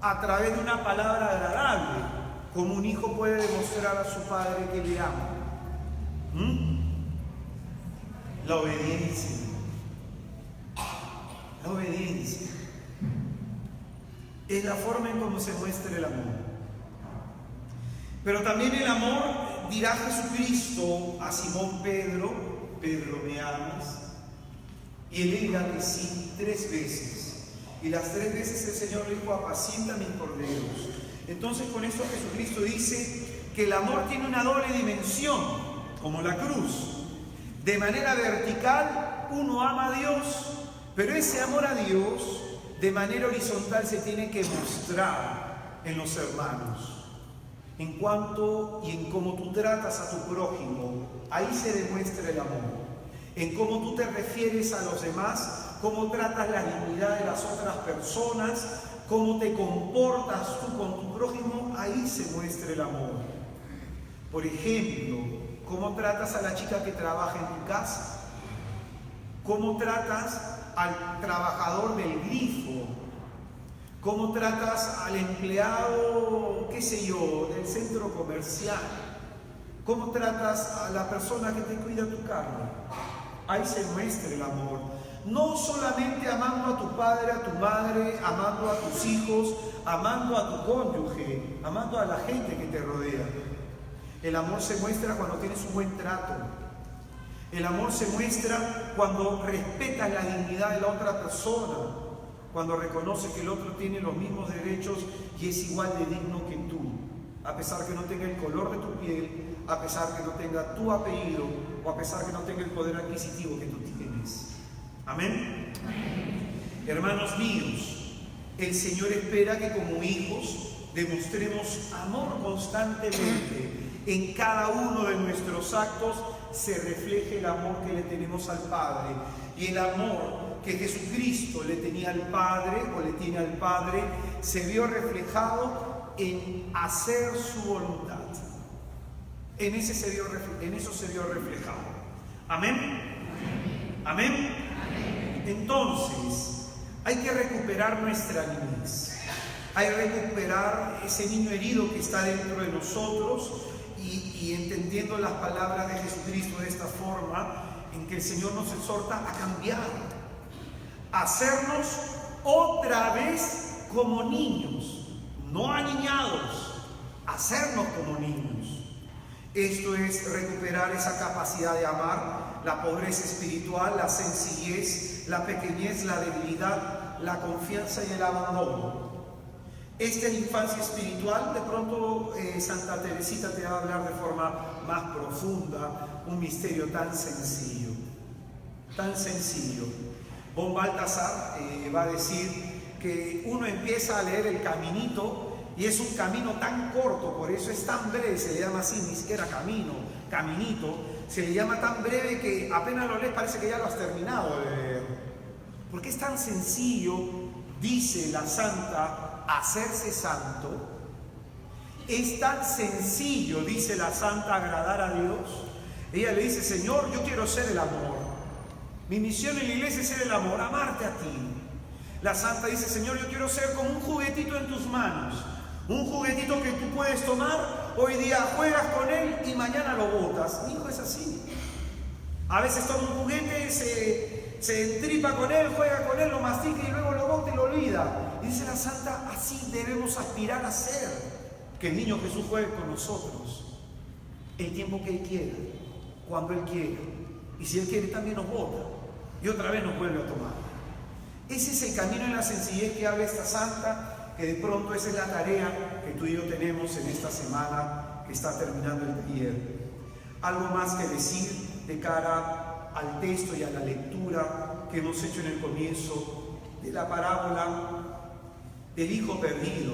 S1: a través de una palabra agradable, como un hijo puede demostrar a su padre que le ama. La obediencia. La obediencia es la forma en cómo se muestra el amor. Pero también el amor, dirá Jesucristo a Simón Pedro, Pedro, ¿me amas? Y él dirá que sí 3 veces. Y las 3 veces el Señor le dijo, apacienta mis corderos. Entonces con esto Jesucristo dice que el amor tiene una doble dimensión, como la cruz. De manera vertical uno ama a Dios, pero ese amor a Dios de manera horizontal se tiene que mostrar en los hermanos. En cuanto y en cómo tú tratas a tu prójimo, ahí se demuestra el amor. En cómo tú te refieres a los demás, cómo tratas la dignidad de las otras personas, cómo te comportas tú con tu prójimo, ahí se muestra el amor. Por ejemplo, cómo tratas a la chica que trabaja en tu casa, cómo tratas al trabajador del grifo, cómo tratas al empleado, qué sé yo, del centro comercial, cómo tratas a la persona que te cuida tu carro. ahí se muestra el amor. No solamente amando a tu padre, a tu madre, amando a tus hijos, amando a tu cónyuge, amando a la gente que te rodea. El amor se muestra cuando tienes un buen trato. El amor se muestra cuando respetas la dignidad de la otra persona, cuando reconoces que el otro tiene los mismos derechos y es igual de digno que tú, a pesar que no tenga el color de tu piel, a pesar que no tenga tu apellido o a pesar que no tenga el poder adquisitivo que tú tienes. Amén. Amén. Hermanos míos, el Señor espera que como hijos demostremos amor constantemente. En cada uno de nuestros actos se refleje el amor que le tenemos al Padre, y el amor que Jesucristo le tenía al Padre o le tiene al Padre se vio reflejado en hacer su voluntad. En eso se vio reflejado. Amén. Amén. Entonces, hay que recuperar nuestra niñez. Hay que recuperar ese niño herido que está dentro de nosotros y entendiendo las palabras de Jesucristo de esta forma, en que el Señor nos exhorta a cambiar, a hacernos otra vez como niños, no aniñados, hacernos como niños. Esto es recuperar esa capacidad de amar, la pobreza espiritual, la sencillez, la pequeñez, la debilidad, la confianza y el abandono. Esta infancia espiritual, de pronto Santa Teresita te va a hablar de forma más profunda, un misterio tan sencillo, tan sencillo. Von Balthasar va a decir que uno empieza a leer el Caminito y es un camino tan corto, por eso es tan breve, se le llama así, ni siquiera caminito, se le llama tan breve que apenas lo lees parece que ya lo has terminado de leer. Porque es tan sencillo, dice la Santa, hacerse santo. Es tan sencillo, dice la Santa, agradar a Dios. Ella le dice: Señor, yo quiero ser el amor. Mi misión en la iglesia es ser el amor, amarte a ti. La Santa dice: Señor, yo quiero ser como un juguetito en tus manos. Un juguetito que tú puedes tomar, hoy día juegas con él y mañana lo botas. Mi hijo es así. A veces toma un juguete, se entripa con él, juega con él, lo mastica y luego lo bota y lo olvida. Y dice la Santa: así debemos aspirar a ser. Que el niño Jesús juegue con nosotros el tiempo que Él quiera, cuando Él quiera. Y si Él quiere también nos bota y otra vez nos vuelve a tomar. Ese es el camino en la sencillez que habla esta Santa, que de pronto esa es la tarea que tú y yo tenemos en esta semana que está terminando el taller. Algo más que decir de cara al texto y a la lectura que hemos hecho en el comienzo de la parábola del hijo perdido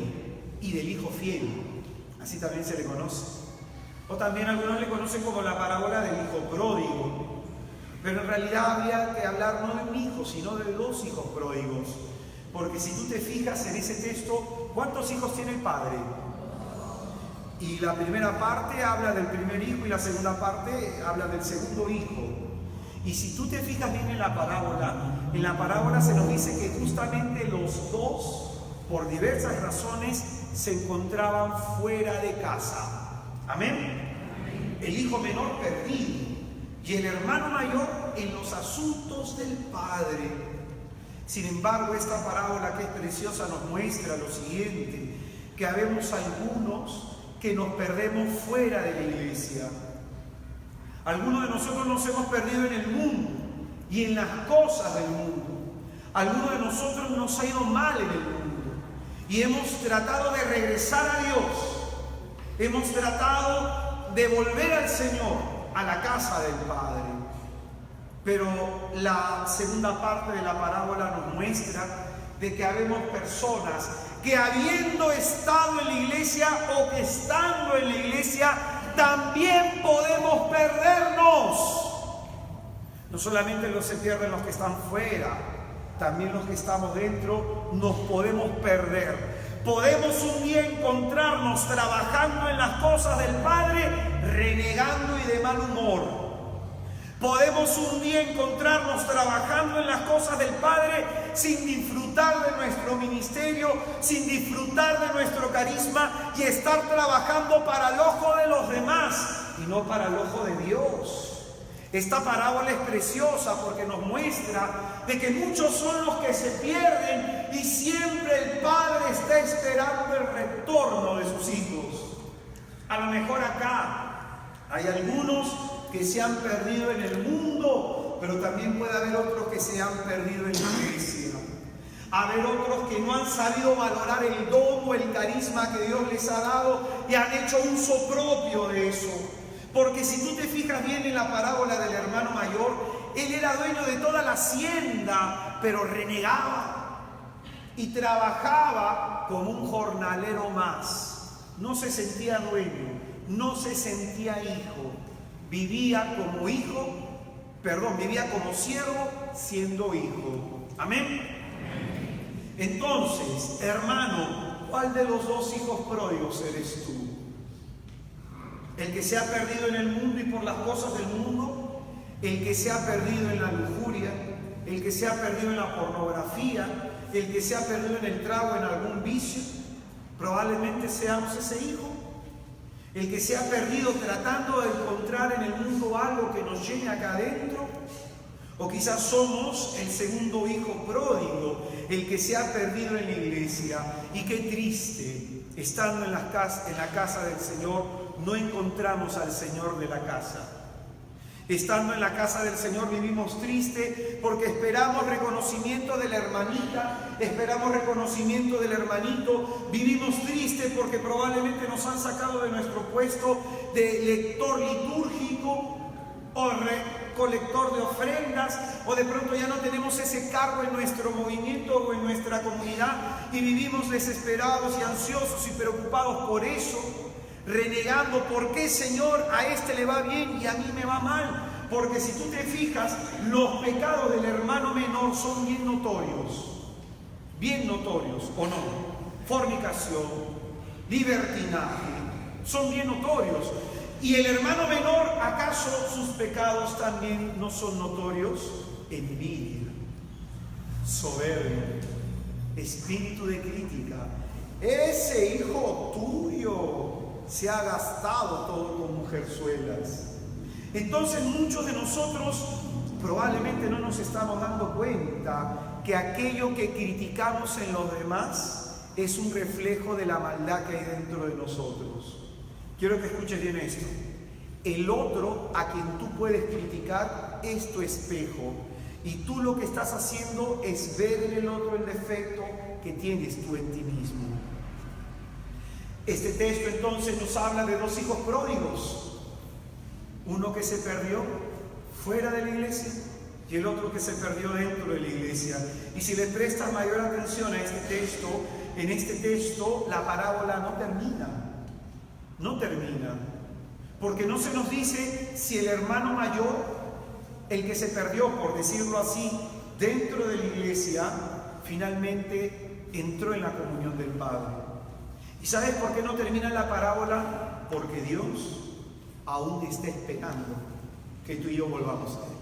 S1: y del hijo fiel, así también se le conoce. O también algunos le conocen como la parábola del hijo pródigo, pero en realidad habría que hablar no de un hijo, sino de dos hijos pródigos, porque si tú te fijas en ese texto, ¿cuántos hijos tiene el padre? Y la primera parte habla del primer hijo y la segunda parte habla del segundo hijo. Y si tú te fijas bien en la parábola se nos dice que justamente los dos, por diversas razones, se encontraban fuera de casa. Amén. El hijo menor perdido y el hermano mayor en los asuntos del padre. Sin embargo, esta parábola, que es preciosa, nos muestra lo siguiente: que habemos algunos que nos perdemos fuera de la iglesia. Algunos de nosotros nos hemos perdido en el mundo y en las cosas del mundo. Algunos de nosotros nos ha ido mal en el mundo y hemos tratado de regresar a Dios. Hemos tratado de volver al Señor, a la casa del Padre. Pero la segunda parte de la parábola nos muestra de que habemos personas que, habiendo estado en la iglesia o que estando en la iglesia, también podemos perdernos. No solamente se pierden los que están fuera, también los que estamos dentro nos podemos perder. Podemos un día encontrarnos trabajando en las cosas del Padre, renegando y de mal humor. Podemos un día encontrarnos trabajando en las cosas del Padre sin disfrutar de nuestro ministerio, sin disfrutar de nuestro carisma y estar trabajando para el ojo de los demás y no para el ojo de Dios. Esta parábola es preciosa porque nos muestra de que muchos son los que se pierden y siempre el Padre está esperando el retorno de sus hijos. A lo mejor acá hay algunos que se han perdido en el mundo, pero también puede haber otros que se han perdido en la iglesia. Haber otros que no han sabido valorar el don o el carisma que Dios les ha dado y han hecho uso propio de eso. Porque si tú te fijas bien en la parábola del hermano mayor, él era dueño de toda la hacienda, pero renegaba y trabajaba como un jornalero más. No se sentía dueño, no se sentía hijo, vivía como siervo siendo hijo. Amén. Entonces, hermano, ¿cuál de los dos hijos pródigos eres tú? ¿El que se ha perdido en el mundo y por las cosas del mundo? ¿El que se ha perdido en la lujuria? ¿El que se ha perdido en la pornografía? ¿El que se ha perdido en el trago, en algún vicio? Probablemente seamos ese hijo. El que se ha perdido tratando de encontrar en el mundo algo que nos llene acá adentro. O quizás somos el segundo hijo pródigo, el que se ha perdido en la iglesia. Y qué triste, estando en la casa del Señor, no encontramos al Señor de la casa. Estando en la casa del Señor vivimos triste porque esperamos reconocimiento de la hermanita, esperamos reconocimiento del hermanito. Vivimos triste porque probablemente nos han sacado de nuestro puesto de lector litúrgico o recolector de ofrendas, o de pronto ya no tenemos ese cargo en nuestro movimiento o en nuestra comunidad y vivimos desesperados y ansiosos y preocupados por eso, renegando: ¿por qué, Señor, a este le va bien y a mí me va mal? Porque si tú te fijas, los pecados del hermano menor son bien notorios, ¿o no? Fornicación, libertinaje, son bien notorios. ¿Y el hermano menor, acaso sus pecados también no son notorios? Envidia, soberbia, espíritu de crítica. Ese hijo tuyo se ha gastado todo con mujerzuelas. Entonces muchos de nosotros probablemente no nos estamos dando cuenta que aquello que criticamos en los demás es un reflejo de la maldad que hay dentro de nosotros. Quiero que escuches bien esto. El otro a quien tú puedes criticar es tu espejo, y tú lo que estás haciendo es ver en el otro el defecto que tienes tú en ti mismo. Este texto entonces nos habla de dos hijos pródigos, uno que se perdió fuera de la iglesia y el otro que se perdió dentro de la iglesia. Y si le prestas mayor atención a este texto, en este texto la parábola no termina, porque no se nos dice si el hermano mayor, el que se perdió, por decirlo así, dentro de la iglesia, finalmente entró en la comunión del Padre. ¿Y sabes por qué no termina la parábola? Porque Dios aún está esperando que tú y yo volvamos a Él.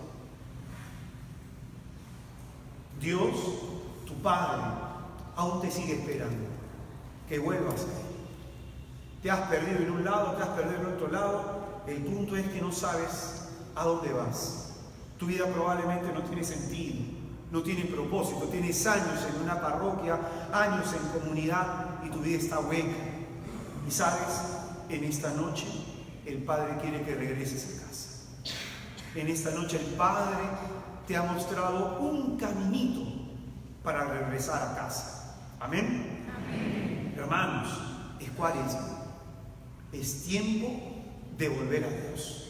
S1: Dios, tu Padre, aún te sigue esperando que vuelvas a Él. Te has perdido en un lado, te has perdido en otro lado. El punto es que no sabes a dónde vas. Tu vida probablemente no tiene sentido, no tiene propósito. Tienes años en una parroquia, años en comunidad y tu vida está hueca. Y sabes, en esta noche el Padre quiere que regreses a casa. En esta noche el Padre te ha mostrado un caminito para regresar a casa. Amén. Amén. Hermanos, es Cuaresma. Es tiempo de volver a Dios.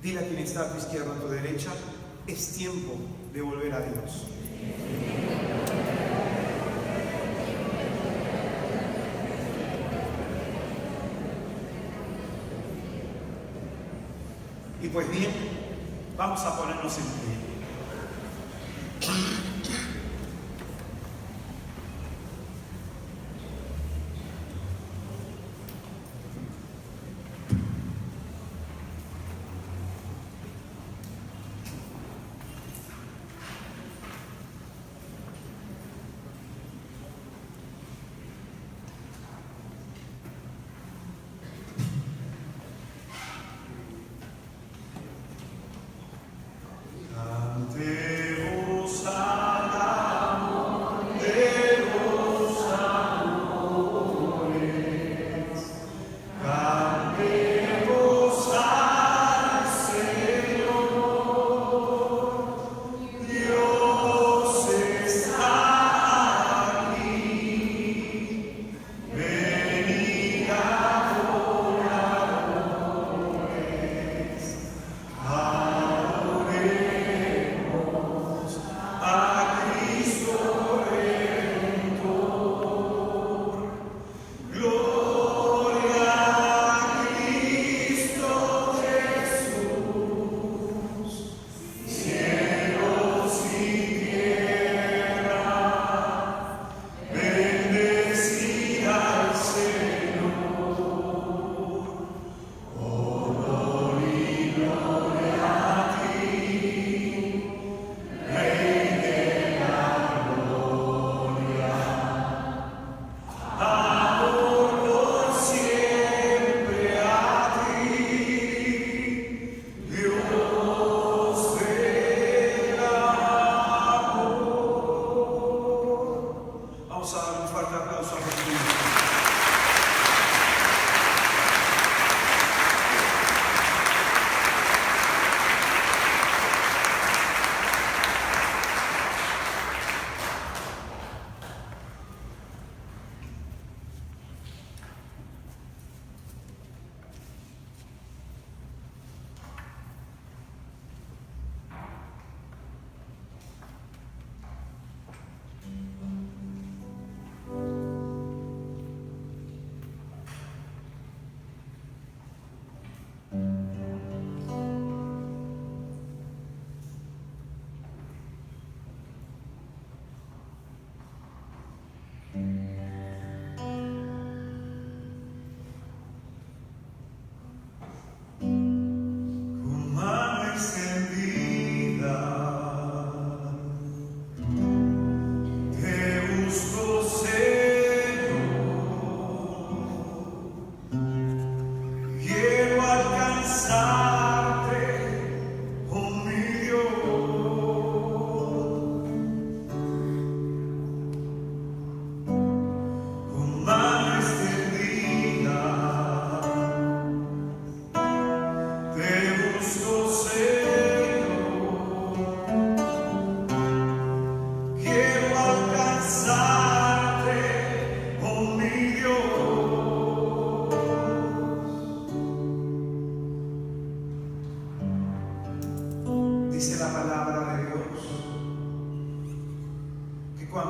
S1: Dile a quien está a tu izquierda, a tu derecha: es tiempo de volver a Dios. Y pues bien, vamos a ponernos en pie.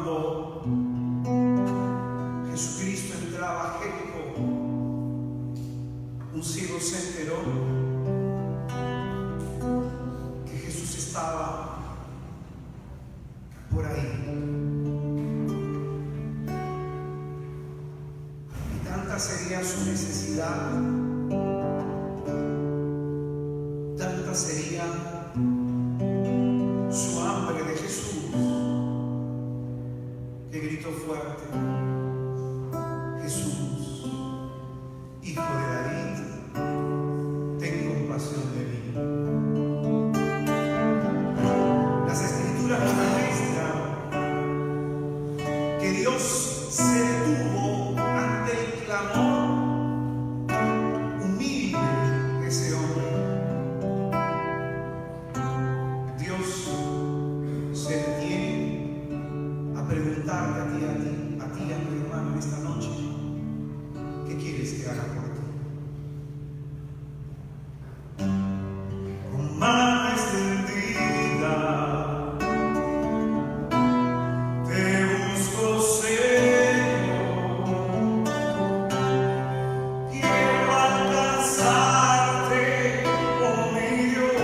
S1: Cuando Jesucristo entraba a Jericó, un ciego se enteró que Jesús estaba por ahí. Y tanta sería su necesidad, tanta sería su hambre de Jesús, que gritó fuerte: Jesús, Hijo de David, ten compasión de mí. Las Escrituras nos muestran que Dios se detuvo ante el clamor humilde de ese hombre. Dios se detiene a preguntarte a ti, a mi hermano, esta noche: ¿qué quieres que haga por ti? Con mano extendida te busco, Señor. Quiero alcanzarte, oh mi Dios.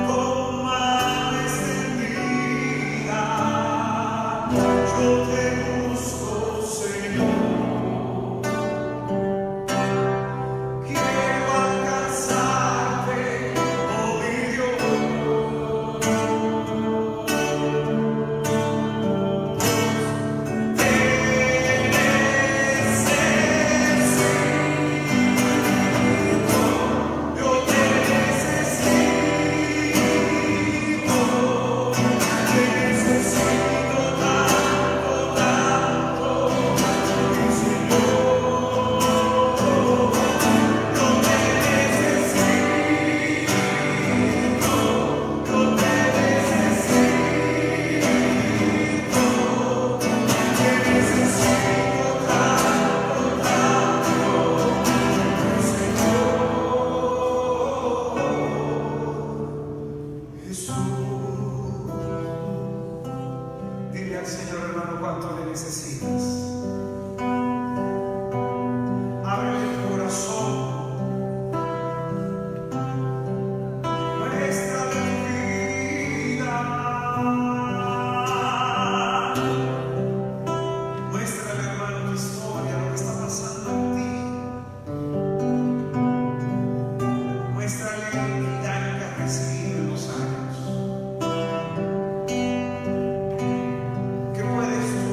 S1: Con mano extendida yo te busco, Señor. Quiero alcanzarte, oh mi Dios. Te necesito, yo te necesito tanto, tanto, mi Señor. Yo te necesito, yo te necesito, tanto, tanto, mi Señor. Jesús, dile al Señor, hermano, cuánto le necesitas. Ábrele el corazón, muéstrale tu vida, muéstrale, hermano, tu historia, lo que está pasando en ti, muéstrale el daño que has recibido en los años. ¿Qué puedes tú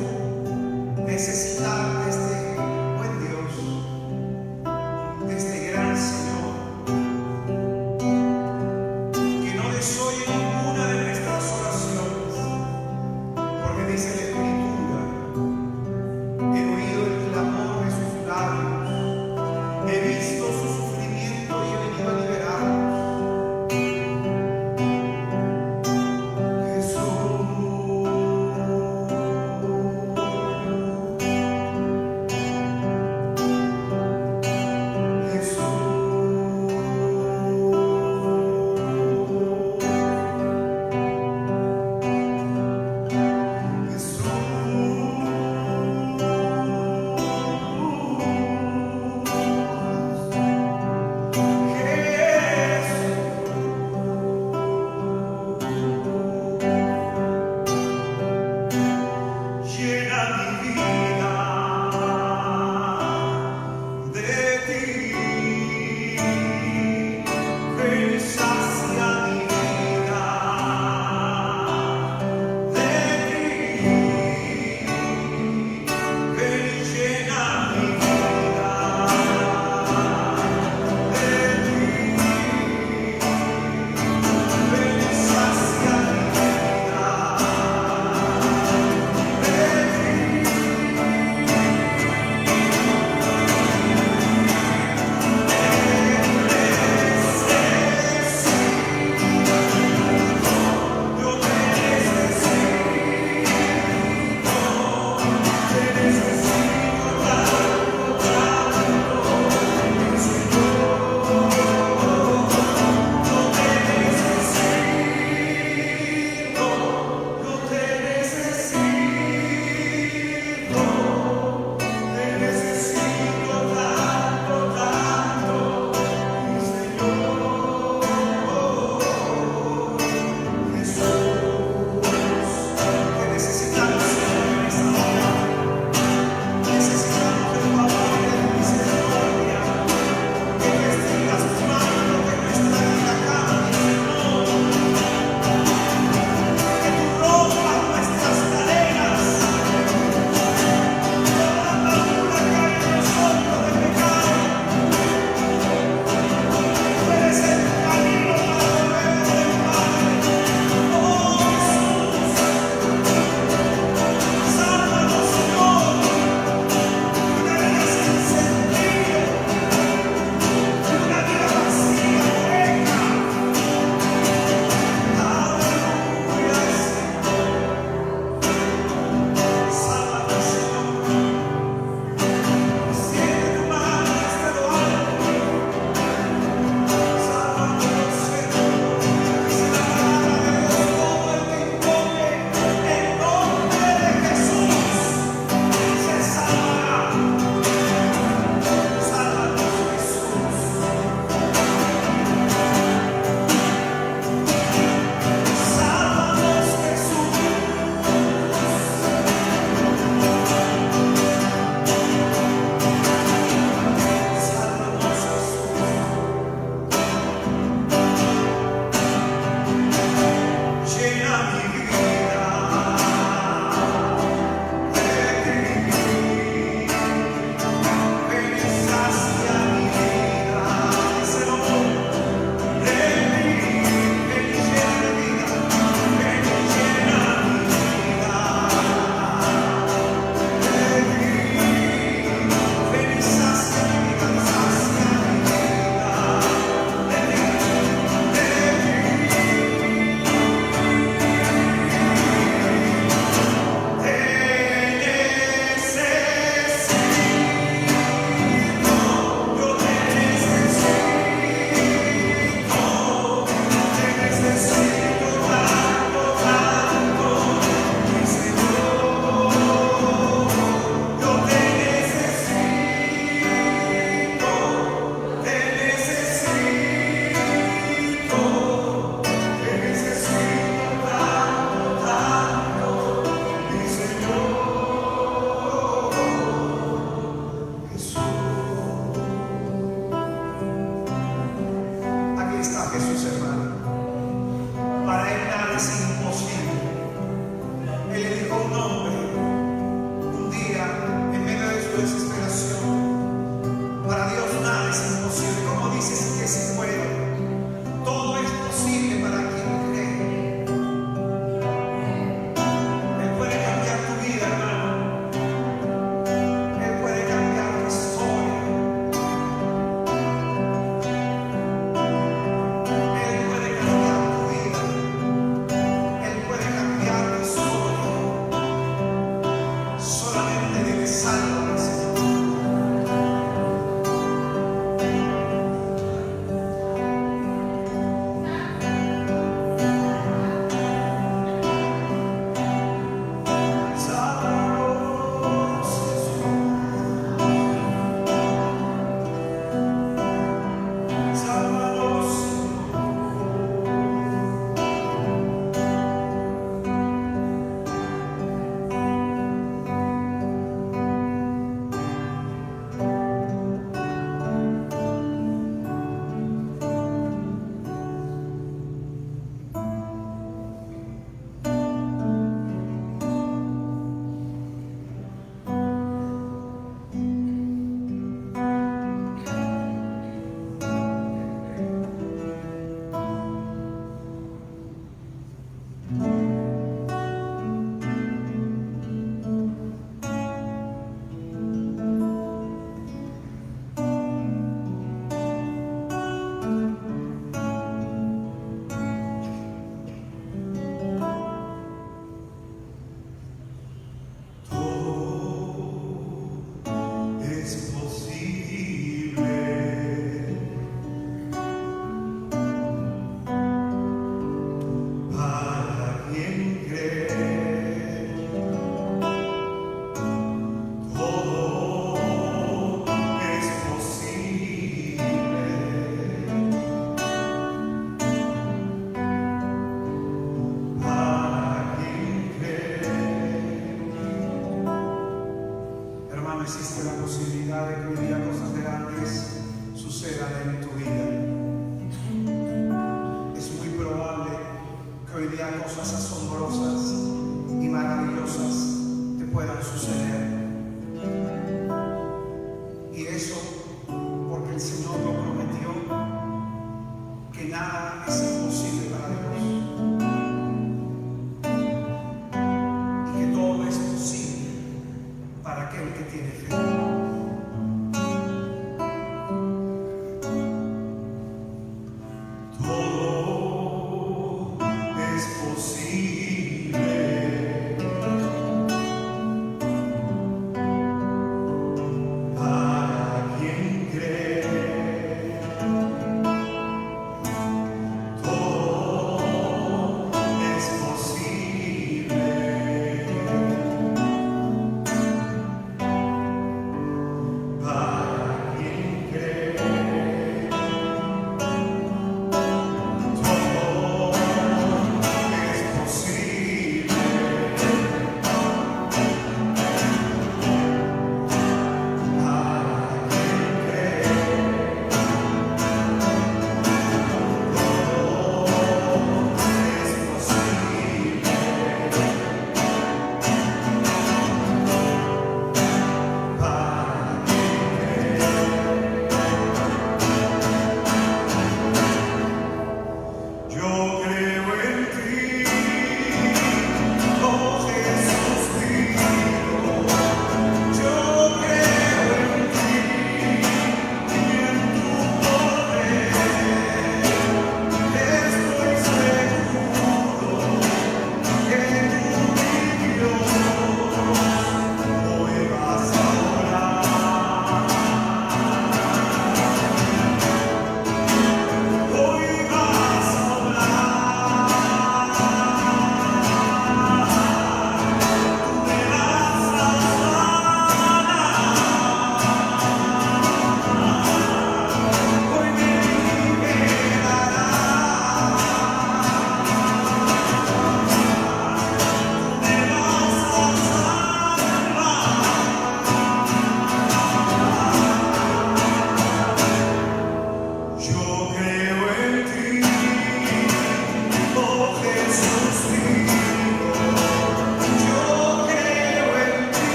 S1: nada es imposible. Él le dijo a un hombre un día en medio de su desesperación: para Dios nada es imposible. ¿Cómo dices que se puede? Todo es posible para quien cree. Él puede cambiar tu vida, hermano. Él puede cambiar tu historia. Él puede cambiar tu vida. Él puede cambiar tu historia. Solamente debes salvo al Señor. Sálvanos, Jesús. Sálvanos, todo es posible para quien cree. Todo es posible para quien cree. Hermano, existe la posibilidad de que hoy día cosas grandes sucedan en tu vida. Es muy probable que hoy día cosas asombrosas y maravillosas te puedan suceder. Y eso porque el Señor lo prometió, que nada es imposible para Dios y que todo es posible para aquel que tiene fe. Todo es posible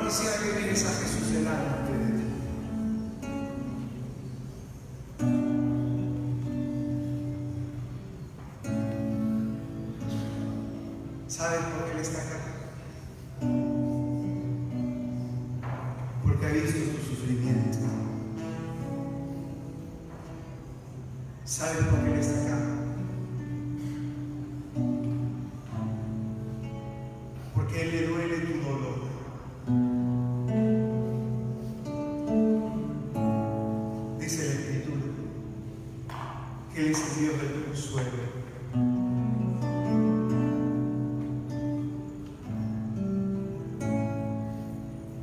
S1: quisiera que mires a Jesús delante de ti. ¿Sabes por qué Él está acá? Porque ha visto tu sufrimiento. ¿Sabes por qué Él está acá? Porque a Él le duele tu dolor. Dice la Escritura que Él es el Dios del consuelo.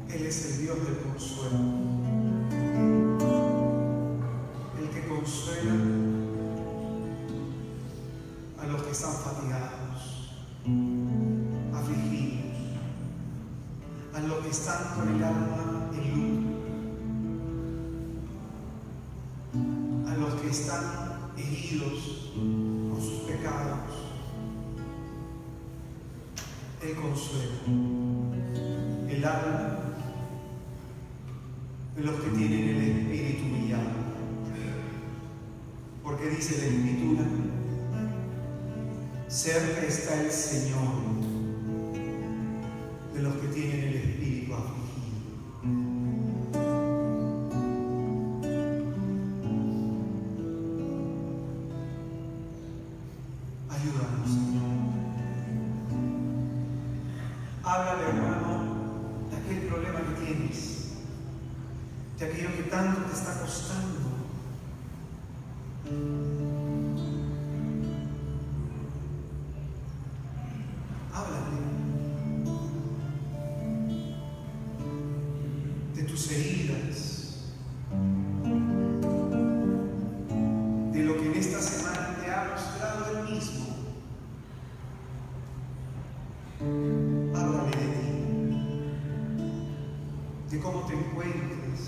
S1: Él es el Dios del consuelo. El que consuela a los que están fatigados, afligidos, a los que están con el alma en luto, a los que están heridos por sus pecados. Él consuela el alma de los que tienen el espíritu humillado. Porque dice la Escritura: cerca está el Señor de los que tienen el espíritu afligido. Ayúdanos, Señor. Háblale, hermano, de aquel problema que tienes, de aquello que tanto te está costando. Háblale de tus heridas, de lo que en esta semana te ha mostrado Él mismo. Háblale de ti, de cómo te encuentres,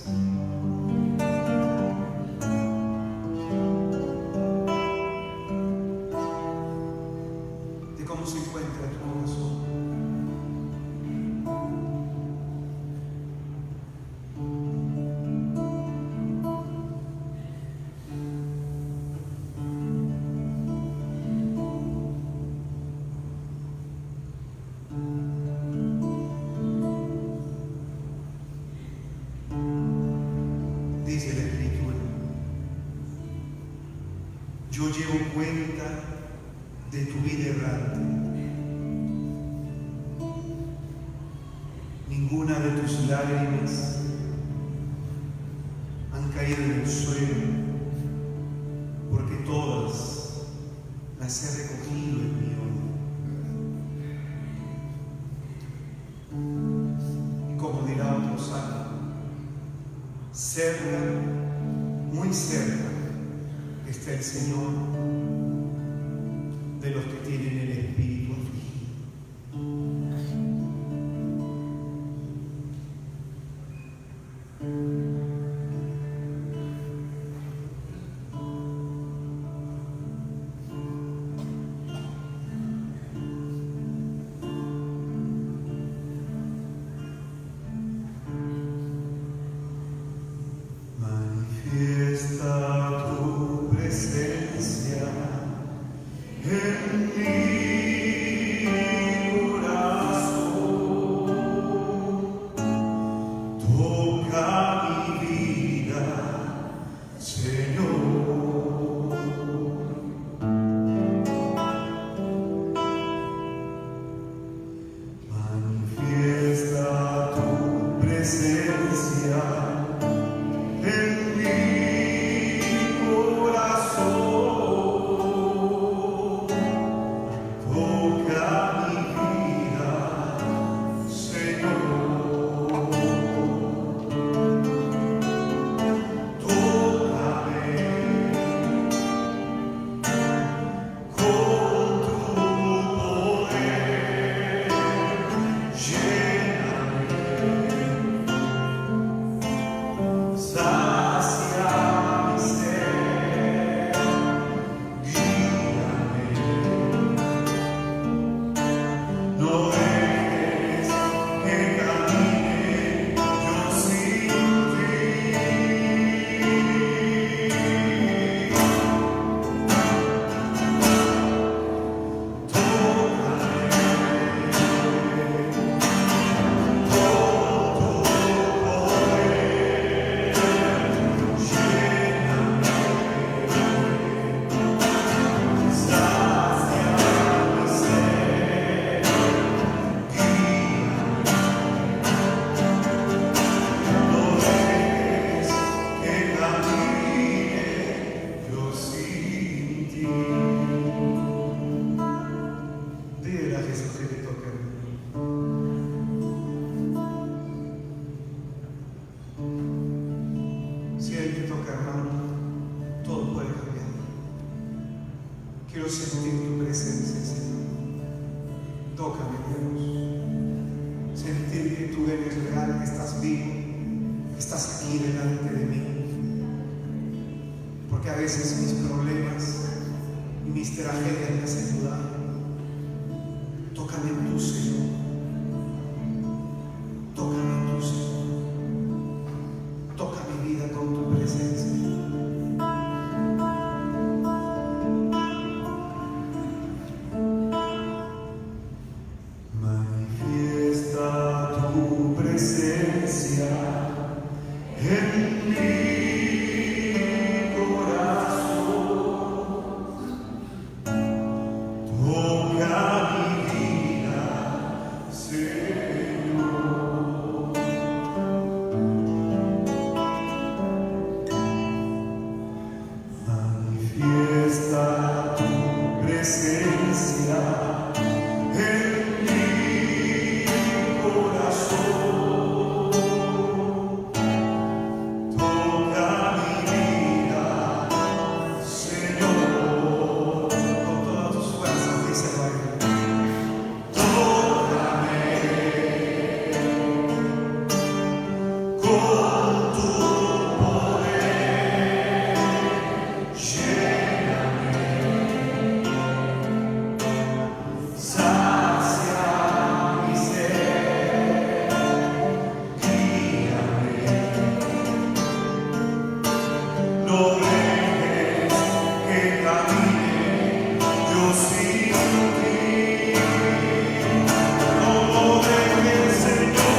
S1: de cómo se encuentra tu corazón. Dice la Escritura: yo llevo cuenta de tu vida errante. Ninguna de tus lágrimas han caído en el suelo, porque todas las he recogido en mi odio. Como dirá otro salmo: cerca, muy cerca, está el Señor de los que tienen el espíritu afligido. Manifiesta tu presencia en mi corazón, toca mi vida, Señor. Manifiesta tu presencia en mi corazón, toca mi vida, Señor. Tócame con tu poder, lléname quiero sentir tu presencia, Señor. Tócame, Dios. Sentir que tú eres real, que estás vivo, que estás aquí delante de mí. Porque a veces mis problemas y mis tragedias me hacen dudar. Tócame tú, Señor. Tócame tú, Señor. Toca mi vida con tu presencia. Manifiesta tu presencia en mi corazón. Toca mi vida, Señor. Manifiesta tu presencia en mi corazón. Toca mi vida, Señor. Con todas tus fuerzas, díselo a Él. Tócame con tu poder. Sacia mi ser, guíame, no dejes que camine yo sin ti, no lo dejes, Señor.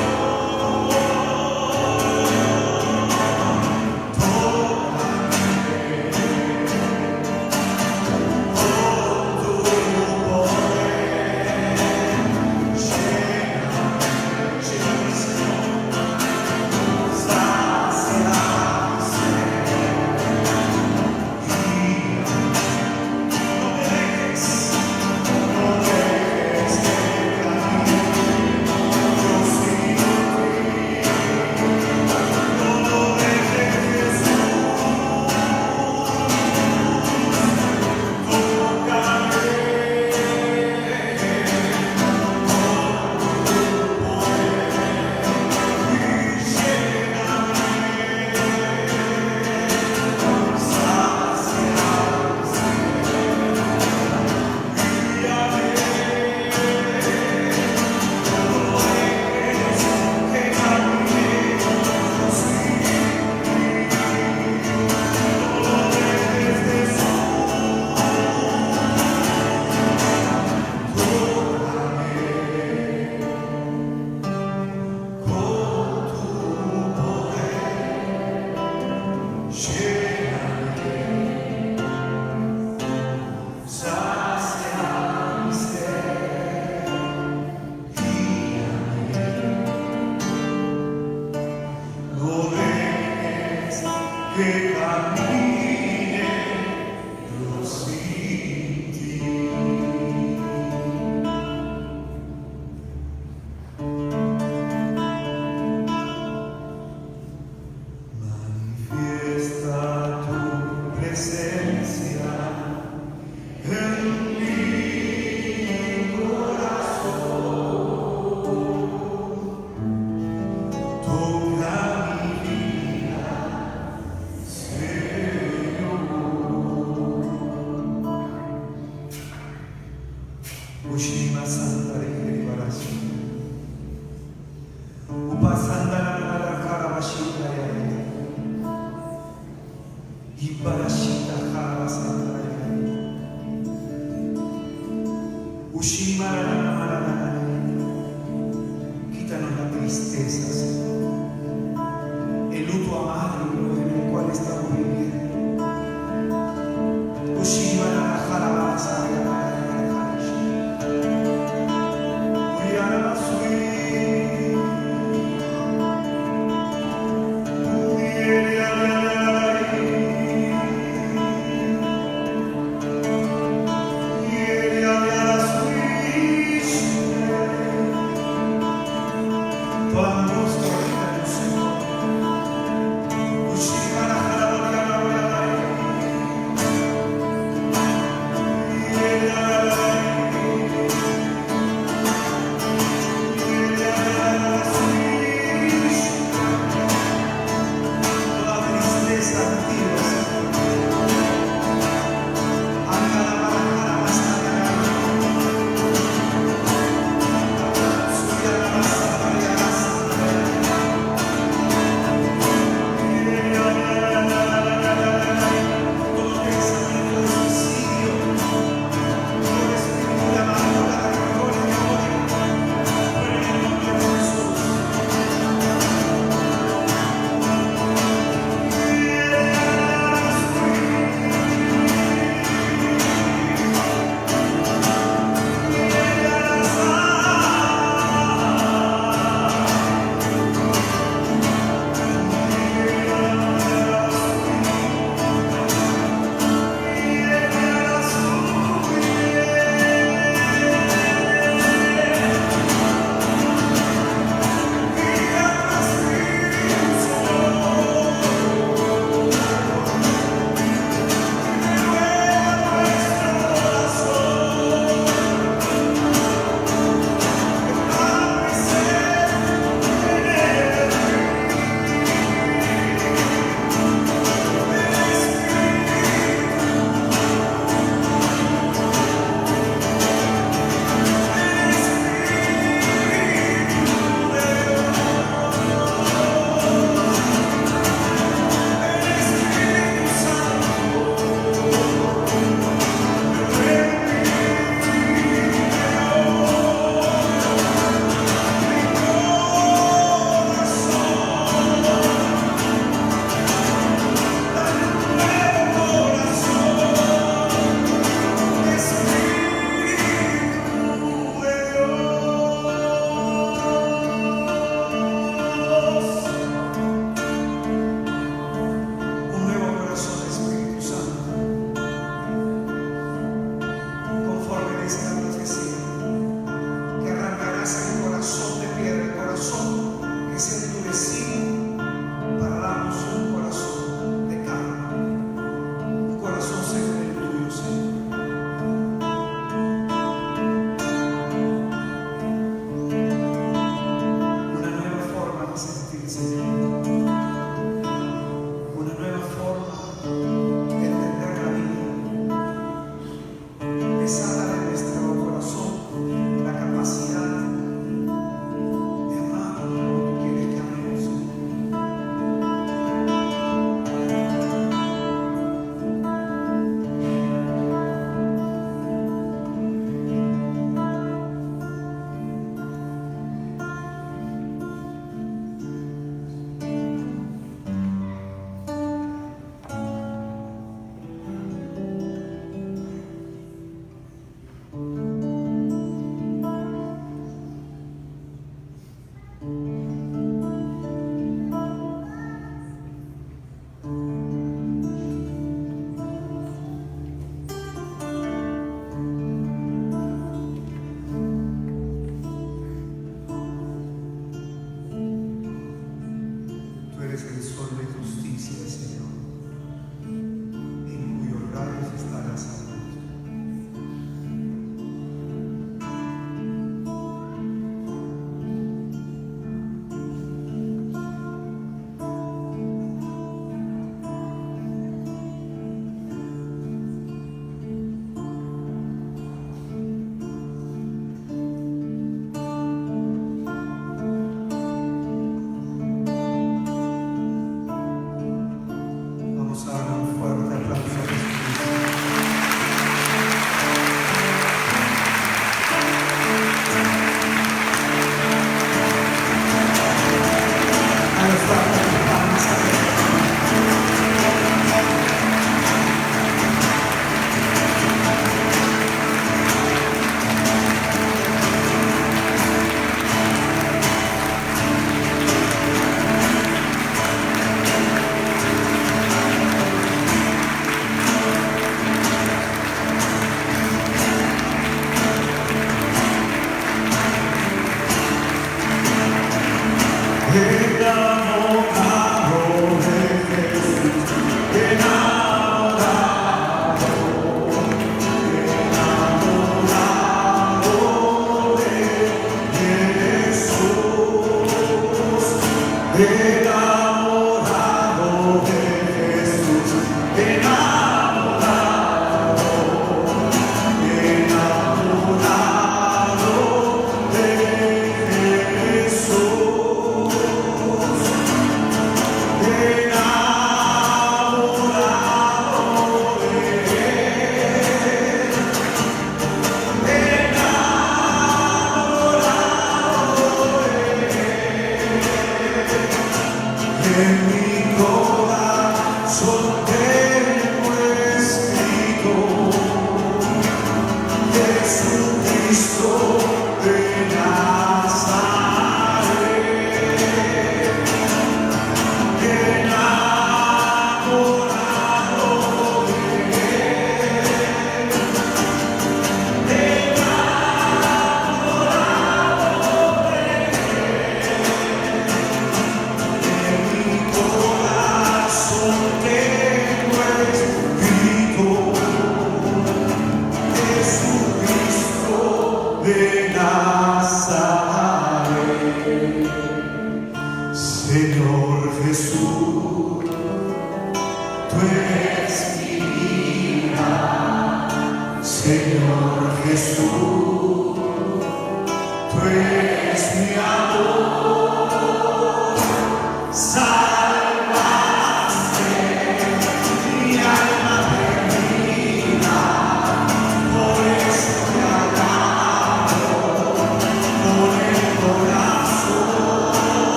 S1: Que camine yo sin ti. Manifiesta tu presencia en mi corazón. Toca mi vida, Señor. Ushima Santa de Barashi. Upasanda la Karabashita ya. Ibarashita Karasanda ya. Ushima la. Quítanos la tristeza, Señor. El luto amargo en el cual estamos viviendo. Ushima la Karabasa ya. Cuando eres el sol de justicia, Señor, en cuyos rayos está la salud.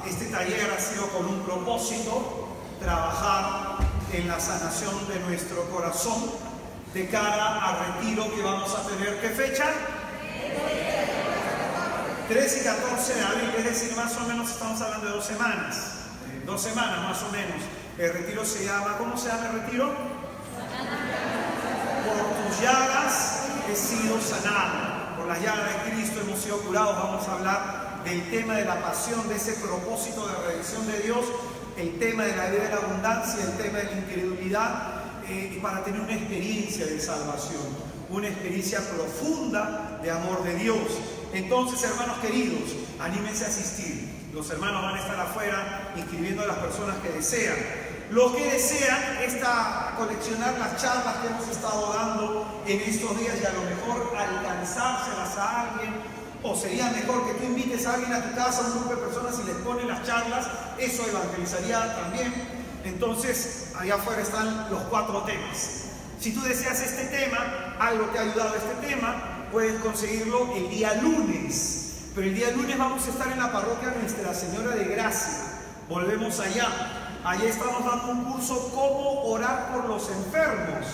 S3: Este taller ha sido con un propósito: trabajar en la sanación de nuestro corazón de cara al retiro que vamos a tener. ¿Qué fecha? 13 y 14 de abril, es decir, más o menos estamos hablando de 2 semanas. 2 semanas más o menos. El retiro se llama, ¿cómo se llama el retiro? Por tus llagas he sido sanado. Por las llagas de Cristo hemos sido curados. Vamos a hablar del tema de la pasión, de ese propósito de redención de Dios, el tema de la vida de la abundancia, el tema de la incredulidad, para tener una experiencia de salvación, una experiencia profunda de amor de Dios. Entonces, hermanos queridos, anímense a asistir. Los hermanos van a estar afuera inscribiendo a las personas que desean. Los que desean esta coleccionar las charlas que hemos estado dando en estos días y a lo mejor alcanzárselas a alguien, o sería mejor que tú invites a alguien a tu casa, a un grupo de personas y les pones las charlas, eso evangelizaría también. Entonces, allá afuera están los 4 temas. Si tú deseas este tema, algo te ha ayudado este tema, puedes conseguirlo el día lunes. Pero el día lunes vamos a estar en la parroquia Nuestra Señora de Gracia. Volvemos allá. Allá estamos dando un curso, cómo orar por los enfermos.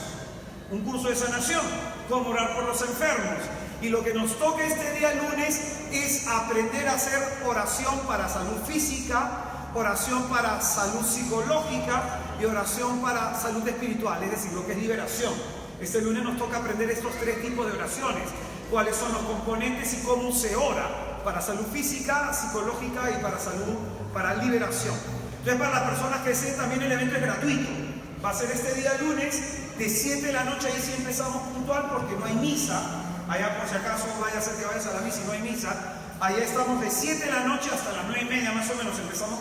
S3: Un curso de sanación, cómo orar por los enfermos. Y lo que nos toca este día lunes es aprender a hacer oración para salud física, oración para salud psicológica y oración para salud espiritual, es decir, lo que es liberación. Este lunes nos toca aprender estos 3 tipos de oraciones, cuáles son los componentes y cómo se ora para salud física, psicológica y para liberación. Entonces, para las personas que deseen, también el evento es gratuito. Va a ser este día lunes de 7 de la noche, ahí sí empezamos puntual porque no hay misa. Allá por si acaso vaya a ser que vayas a la misa y no hay misa. Allá estamos de 7 de la noche hasta las 9:30 más o menos, empezamos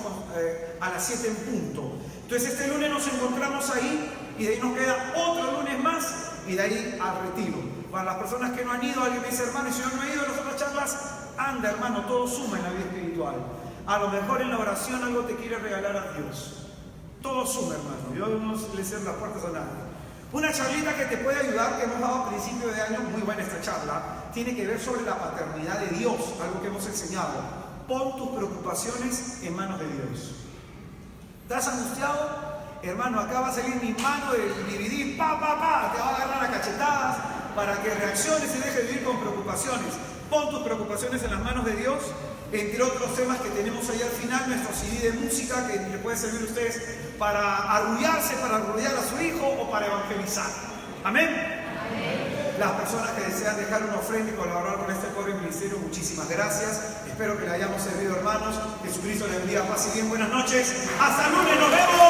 S3: a las 7 en punto. Entonces este lunes nos encontramos ahí y de ahí nos queda otro lunes más y de ahí al retiro. Para las personas que no han ido, alguien me dice, hermano, y si yo no he ido a las otras charlas, anda hermano, todo suma en la vida espiritual. A lo mejor en la oración algo te quiere regalar a Dios. Todo suma, hermano. Yo no le cierro las puertas a nadie. Una charlita que te puede ayudar, que hemos dado a principio de año, muy buena esta charla, tiene que ver sobre la paternidad de Dios, algo que hemos enseñado. Pon tus preocupaciones en manos de Dios. ¿Estás angustiado? Hermano, acá va a salir mi mano del DVD, te va a agarrar a cachetadas para que reacciones y dejes de vivir con preocupaciones. Pon tus preocupaciones en las manos de Dios, entre otros temas que tenemos ahí al final, nuestro CD de música que le puede servir a ustedes para arrullarse, para arrullar a su hijo o para evangelizar. ¿Amén? Amén. Las personas que desean dejar una ofrenda y colaborar con este pobre ministerio, muchísimas gracias. Espero que le hayamos servido, hermanos. Jesucristo les bendiga, paz y bien. Buenas noches. Hasta lunes, nos vemos.